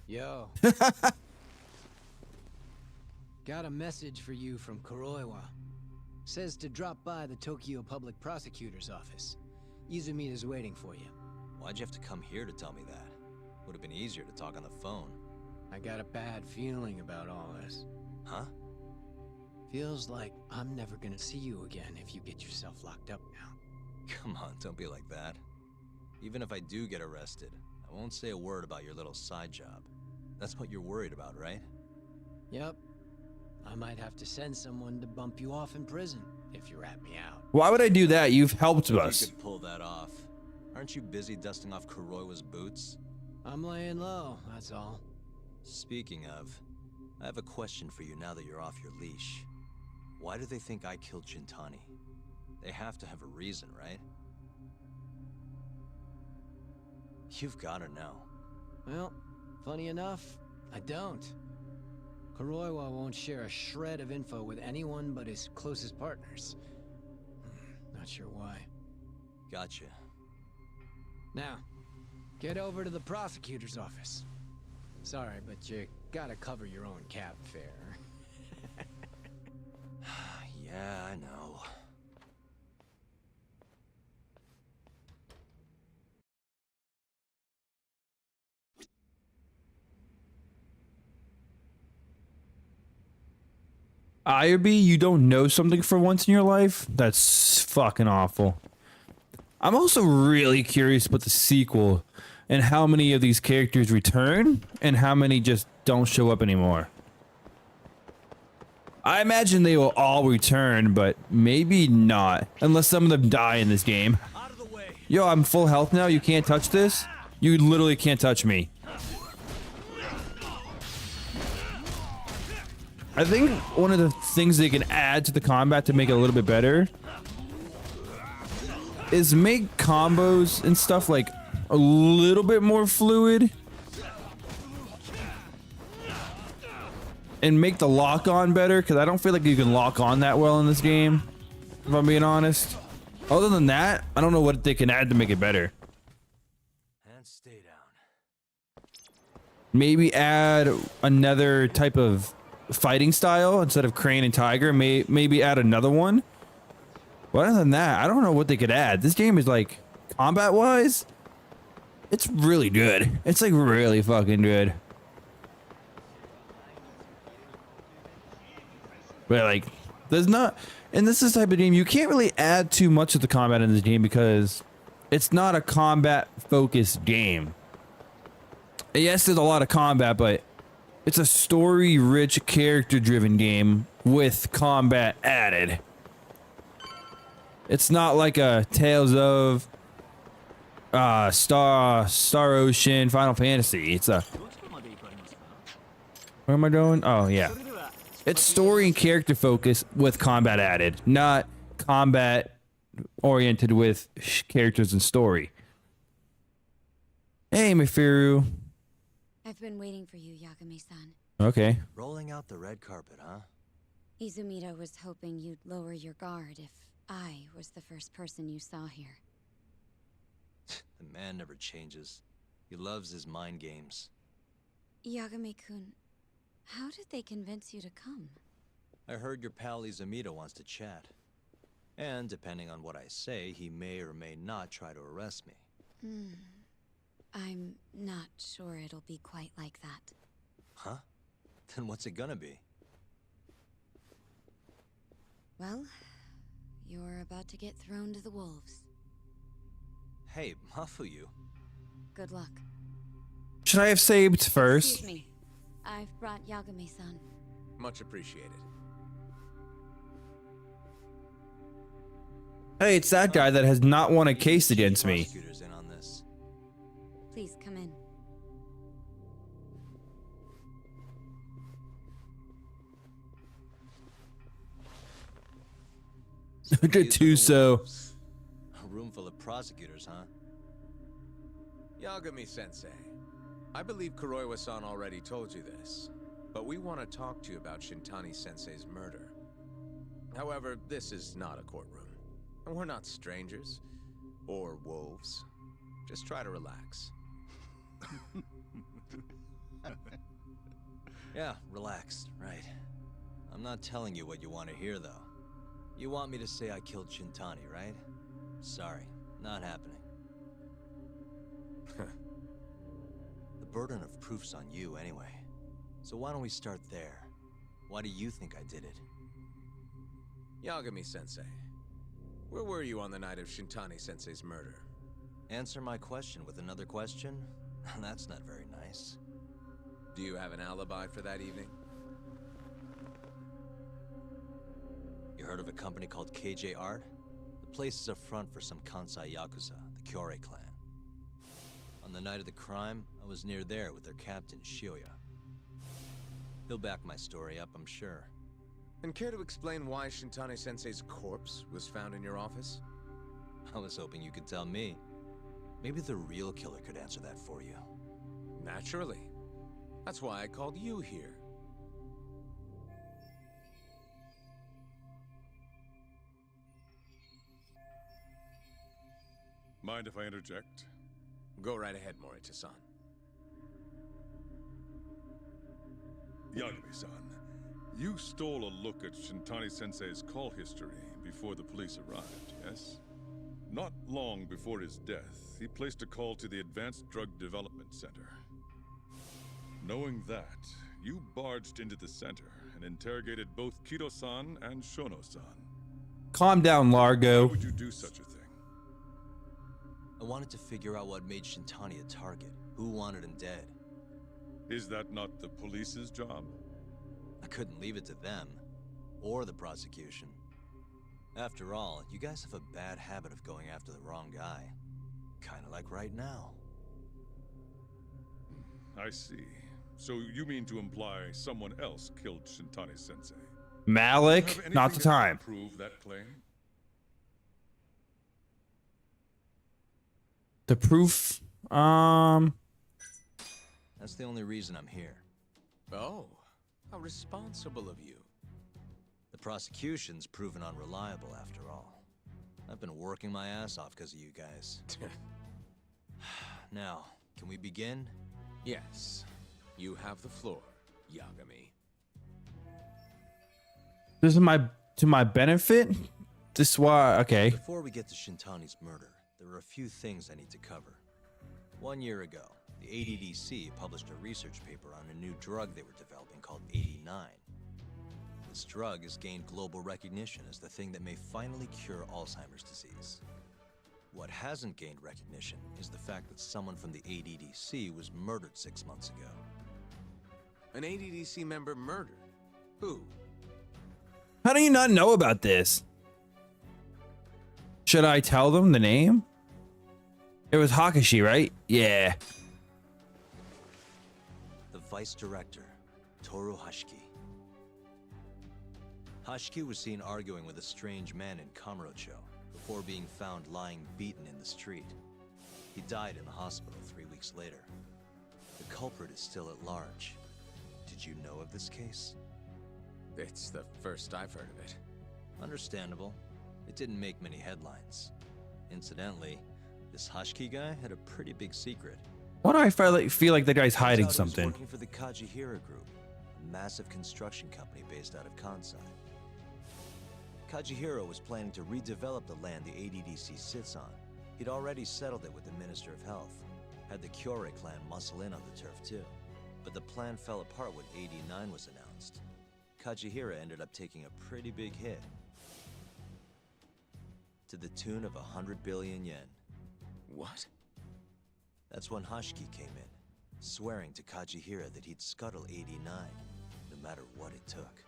Speaker 5: Yo. Got a message for you from Kuroiwa. Says to drop by the Tokyo Public Prosecutor's office. Izumita's waiting for you.
Speaker 2: Why'd you have to come here to tell me that? Would have been easier to talk on the phone.
Speaker 5: I got a bad feeling about all this.
Speaker 2: Huh?
Speaker 5: Feels like I'm never gonna see you again if you get yourself locked up now.
Speaker 2: Come on, don't be like that. Even if I do get arrested, I won't say a word about your little side job. That's what you're worried about, right?
Speaker 5: Yep. I might have to send someone to bump you off in prison if you rat me out.
Speaker 1: Why would I do that? You've helped us.
Speaker 2: You could pull that off. Aren't you busy dusting off Kuroiwa's boots?
Speaker 5: I'm laying low, that's all.
Speaker 2: Speaking of, I have a question for you now that you're off your leash. Why do they think I killed Shintani? They have to have a reason, right? You've got to know.
Speaker 5: Well, funny enough, I don't. Kuroiwa won't share a shred of info with anyone but his closest partners. Not sure why.
Speaker 2: Gotcha.
Speaker 5: Now, get over to the prosecutor's office. Sorry, but you gotta cover your own cab fare.
Speaker 2: Yeah, I know.
Speaker 1: IRB, you don't know something for once in your life? That's fucking awful. I'm also really curious about the sequel. and how many of these characters return and how many just don't show up anymore. I imagine they will all return, but maybe not, unless some of them die in this game. Yo, I'm full health now. You can't touch this. You literally can't touch me. I think one of the things they can add to the combat to make it a little bit better is make combos and stuff like a little bit more fluid. And make the lock on better, because I don't feel like you can lock on that well in this game, if I'm being honest. Other than that, I don't know what they can add to make it better.
Speaker 2: And stay down.
Speaker 1: Maybe add another type of fighting style instead of Crane and Tiger. Maybe add another one. But other than that, I don't know what they could add. This game is like, combat-wise, it's really good. It's like really fucking good. But like, there's not, and this is the type of game you can't really add too much of the combat in this game because it's not a combat focused game. Yes, there's a lot of combat, but it's a story rich, character driven game with combat added. It's not like a Tales of Star Ocean, Final Fantasy. It's a, what am I doing? Oh yeah. It's story and character focus with combat added, not combat oriented with characters and story. Hey, Mifiru.
Speaker 7: I've been waiting for you, Yagami-san.
Speaker 1: Okay.
Speaker 2: Rolling out the red carpet, huh?
Speaker 7: Izumida was hoping you'd lower your guard if I was the first person you saw here.
Speaker 2: The man never changes. He loves his mind games.
Speaker 7: Yagami-kun, how did they convince you to come?
Speaker 2: I heard your pal Izumida wants to chat. And depending on what I say, he may or may not try to arrest me.
Speaker 7: I'm not sure it'll be quite like that.
Speaker 2: Huh? Then what's it gonna be?
Speaker 7: Well, you're about to get thrown to the wolves.
Speaker 2: Hey, Mafuyu.
Speaker 7: Good luck.
Speaker 1: Should I have saved first?
Speaker 7: Excuse me. I've brought Yagami-san.
Speaker 9: Much appreciated.
Speaker 1: Hey, it's that guy that has not won a case against me.
Speaker 2: Prosecutors in on this.
Speaker 7: Please come in.
Speaker 1: Tuso.
Speaker 2: A room full of prosecutors, huh?
Speaker 4: Yagami-sensei, I believe Kuroiwa-san already told you this, but we want to talk to you about Shintani-sensei's murder. However, this is not a courtroom, and we're not strangers, or wolves. Just try to relax.
Speaker 2: Yeah, relax, right. I'm not telling you what you want to hear, though. You want me to say I killed Shintani, right? Sorry, not happening. The burden of proof's on you, anyway. So why don't we start there? Why do you think I did it?
Speaker 4: Yagami-sensei, where were you on the night of Shintani-sensei's murder?
Speaker 2: Answer my question with another question? That's not very nice.
Speaker 4: Do you have an alibi for that evening?
Speaker 2: You heard of a company called KJ Art? The place is a front for some Kansai Yakuza, the Kyorei clan. On the night of the crime, I was near there with their captain, Shioya. He'll back my story up, I'm sure.
Speaker 4: And care to explain why Shintani-sensei's corpse was found in your office?
Speaker 2: I was hoping you could tell me. Maybe the real killer could answer that for you.
Speaker 4: Naturally. That's why I called you here.
Speaker 11: Mind if I interject?
Speaker 4: Go right ahead, Morita-san.
Speaker 11: Yagami-san, you stole a look at Shintani-sensei's call history before the police arrived, yes? Not long before his death, he placed a call to the Advanced Drug Development Center. Knowing that, you barged into the center and interrogated both Kido-san and Shono-san.
Speaker 1: Calm down,
Speaker 11: Why
Speaker 1: Largo.
Speaker 11: would you do such a thing?
Speaker 2: I wanted to figure out what made Shintani a target, who wanted him dead.
Speaker 11: Is that not the police's job?
Speaker 2: I couldn't leave it to them, or the prosecution. After all, you guys have a bad habit of going after the wrong guy. Kinda like right now.
Speaker 11: I see. So you mean to imply someone else killed Shintani-sensei?
Speaker 1: Malik, not the time.
Speaker 11: Prove that claim?
Speaker 1: The proof,
Speaker 2: That's the only reason I'm here.
Speaker 9: Oh, how responsible of you.
Speaker 2: The prosecution's proven unreliable after all. I've been working my ass off because of you guys. Now, can we begin?
Speaker 9: Yes, you have the floor, Yagami.
Speaker 1: this is to my benefit. This is why. Okay.
Speaker 2: Before we get to Shintani's murder, there are a few things I need to cover. 1 year ago, the ADDC published a research paper on a new drug they were developing called 89. This drug has gained global recognition as the thing that may finally cure Alzheimer's disease. What hasn't gained recognition is the fact that someone from the ADDC was murdered 6 months ago.
Speaker 9: An ADDC member murdered? Who?
Speaker 1: How do you not know about this? Should I tell them the name? It was Hakashi, right? Yeah.
Speaker 2: The vice director, Toru Hashiki. Hashiki was seen arguing with a strange man in Kamurocho before being found lying beaten in the street. He died in the hospital 3 weeks later. The culprit is still at large. Did you know of this case?
Speaker 9: It's the first I've heard of it.
Speaker 2: Understandable. It didn't make many headlines. Incidentally, this Hashiki guy had a pretty big secret.
Speaker 1: Why do I feel like the guy's hiding
Speaker 2: Turns out he was
Speaker 1: something?
Speaker 2: working for the Kajihira Group, a massive construction company based out of Kansai. Kajihira was planning to redevelop the land the ADDC sits on. He'd already settled it with the Minister of Health. Had the Kyorei clan muscle in on the turf too. But the plan fell apart when 89 was announced. Kajihira ended up taking a pretty big hit. To the tune of 100 billion yen.
Speaker 9: What?
Speaker 2: That's when Hashiki came in, swearing to Kajihira that he'd scuttle 89, no matter what it took.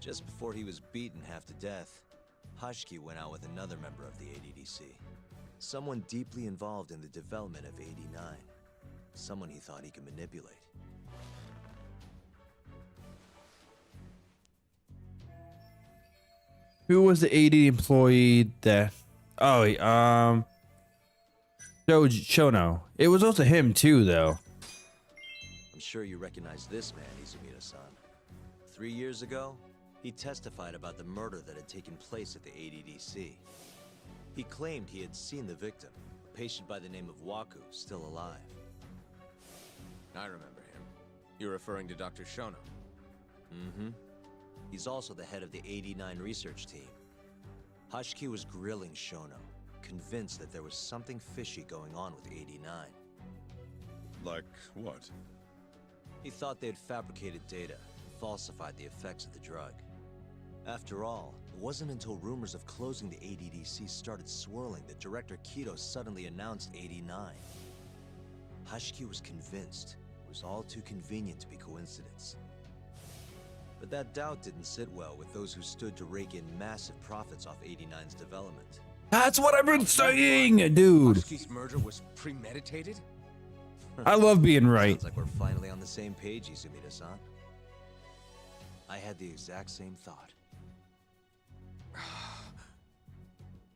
Speaker 2: Just before he was beaten half to death, Hashiki went out with another member of the ADDC. Someone deeply involved in the development of 89. Someone he thought he could manipulate.
Speaker 1: Who was the 80 employee that? Oh, Shono. It was also him too, though.
Speaker 2: I'm sure you recognize this man, Izumida-san. 3 years ago, he testified about the murder that had taken place at the ADDC. He claimed he had seen the victim, a patient by the name of Waku, still alive.
Speaker 9: I remember him. You're referring to Dr. Shono.
Speaker 2: Mm-hmm. He's also the head of the 89 research team. Hashiki was grilling Shono, convinced that there was something fishy going on with 89.
Speaker 11: Like what?
Speaker 2: He thought they had fabricated data, falsified the effects of the drug. After all, it wasn't until rumors of closing the ADDC started swirling that Director Kido suddenly announced 89. Hashiki was convinced it was all too convenient to be coincidence. But that doubt didn't sit well with those who stood to rake in massive profits off 89's development.
Speaker 1: That's what I've been saying, dude.
Speaker 9: Hashiki's murder was premeditated?
Speaker 1: I love being right.
Speaker 2: Sounds like we're finally on the same page, Izumida-san. I had the exact same thought.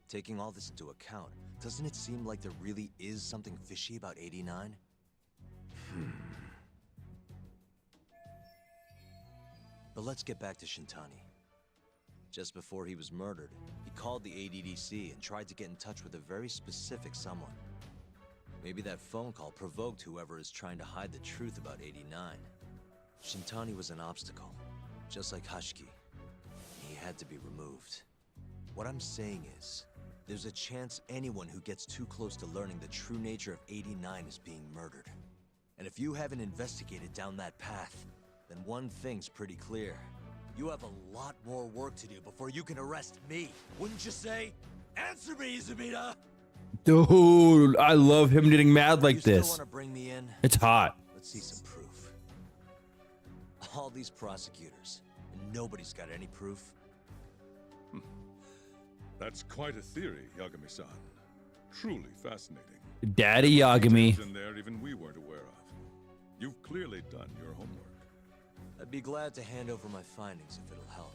Speaker 2: Taking all this into account, doesn't it seem like there really is something fishy about 89? But let's get back to Shintani. Just before he was murdered, he called the ADDC and tried to get in touch with a very specific someone. Maybe that phone call provoked whoever is trying to hide the truth about 89. Shintani was an obstacle, just like Hashiki. He had to be removed. What I'm saying is, there's a chance anyone who gets too close to learning the true nature of 89 is being murdered. And if you haven't investigated down that path, then one thing's pretty clear. You have a lot more work to do before you can arrest me. Wouldn't you say? Answer me, Izumida!
Speaker 1: Dude, I love him getting mad like
Speaker 2: you still
Speaker 1: this.
Speaker 2: want to bring me in?
Speaker 1: It's hot.
Speaker 2: Let's see some proof. All these prosecutors, and nobody's got any proof.
Speaker 11: That's quite a theory, Yagami-san. Truly fascinating.
Speaker 1: Daddy Yagami.
Speaker 11: In there even we weren't aware of. You've clearly done your homework.
Speaker 2: I'd be glad to hand over my findings if it'll help.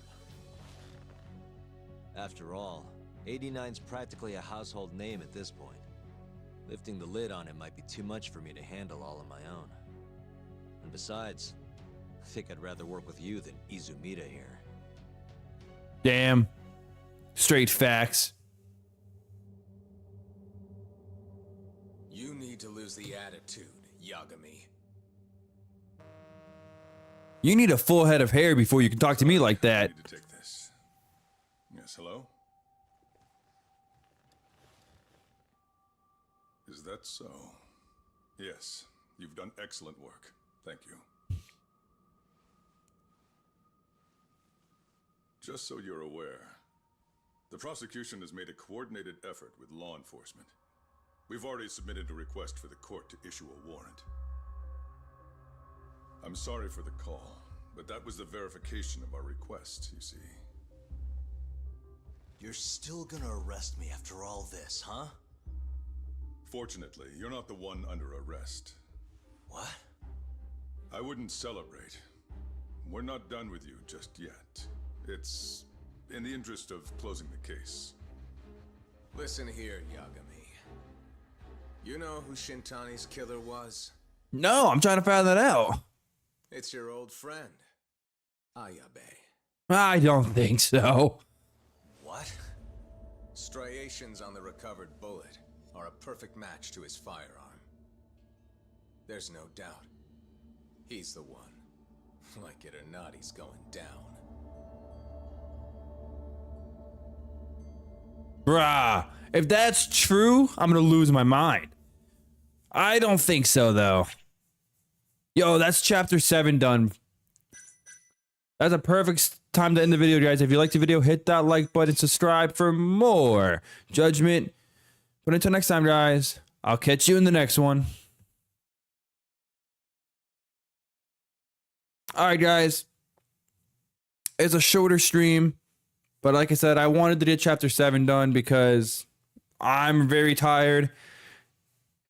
Speaker 2: After all, 89's practically a household name at this point. Lifting the lid on it might be too much for me to handle all on my own. And besides, I think I'd rather work with you than Izumida here.
Speaker 1: Damn. Straight facts.
Speaker 12: You need to lose the attitude, Yagami.
Speaker 1: You need a full head of hair before you can talk to me like
Speaker 11: I
Speaker 1: that.
Speaker 11: need to take this. Yes, hello? Is that so? Yes, you've done excellent work. Thank you. Just so you're aware, the prosecution has made a coordinated effort with law enforcement. We've already submitted a request for the court to issue a warrant. I'm sorry for the call, but that was the verification of our request, you see.
Speaker 2: You're still gonna arrest me after all this, huh?
Speaker 11: Fortunately, you're not the one under arrest.
Speaker 2: What?
Speaker 11: I wouldn't celebrate. We're not done with you just yet. It's in the interest of closing the case.
Speaker 12: Listen here, Yagami. You know who Shintani's killer was?
Speaker 1: No, I'm trying to find that out.
Speaker 12: It's your old friend, Ayabe.
Speaker 1: I don't think so.
Speaker 2: What?
Speaker 12: Striations on the recovered bullet are a perfect match to his firearm. There's no doubt. He's the one. Like it or not, he's going down.
Speaker 1: Bruh, if that's true, I'm gonna lose my mind. I don't think so, though. Yo, that's chapter 7 done. That's a perfect time to end the video, guys. If you liked the video, hit that like button, subscribe for more Judgment. But until next time, guys, I'll catch you in the next one. Alright, guys. It's a shorter stream. But like I said, I wanted to get chapter 7 done because I'm very tired.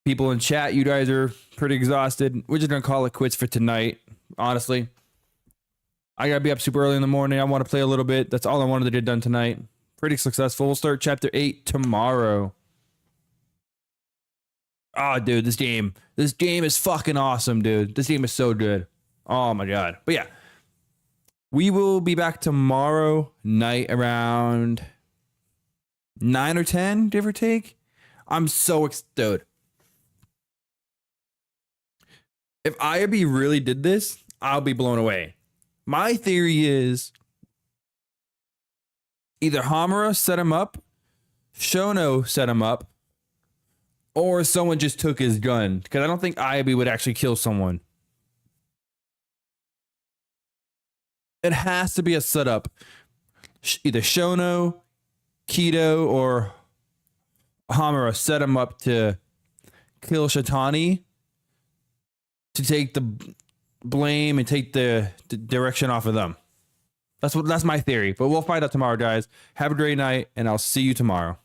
Speaker 1: People in chat, you guys are pretty exhausted. We're just going to call it quits for tonight, honestly. I got to be up super early in the morning. I want to play a little bit. That's all I wanted to get done tonight. Pretty successful. We'll start chapter 8 tomorrow. Oh, dude, this game is fucking awesome, dude. This game is so good. Oh, my God. But yeah. We will be back tomorrow night around 9 or 10, give or take. I'm so excited. If IRB really did this, I'll be blown away. My theory is either Hamura set him up, Shono set him up, or someone just took his gun. Because I don't think IRB would actually kill someone. It has to be a setup. Either Shono, Kido, or Hamura set him up to kill Shitani to take the blame and take the direction off of them. That's my theory. But we'll find out tomorrow, guys. Have a great night, and I'll see you tomorrow.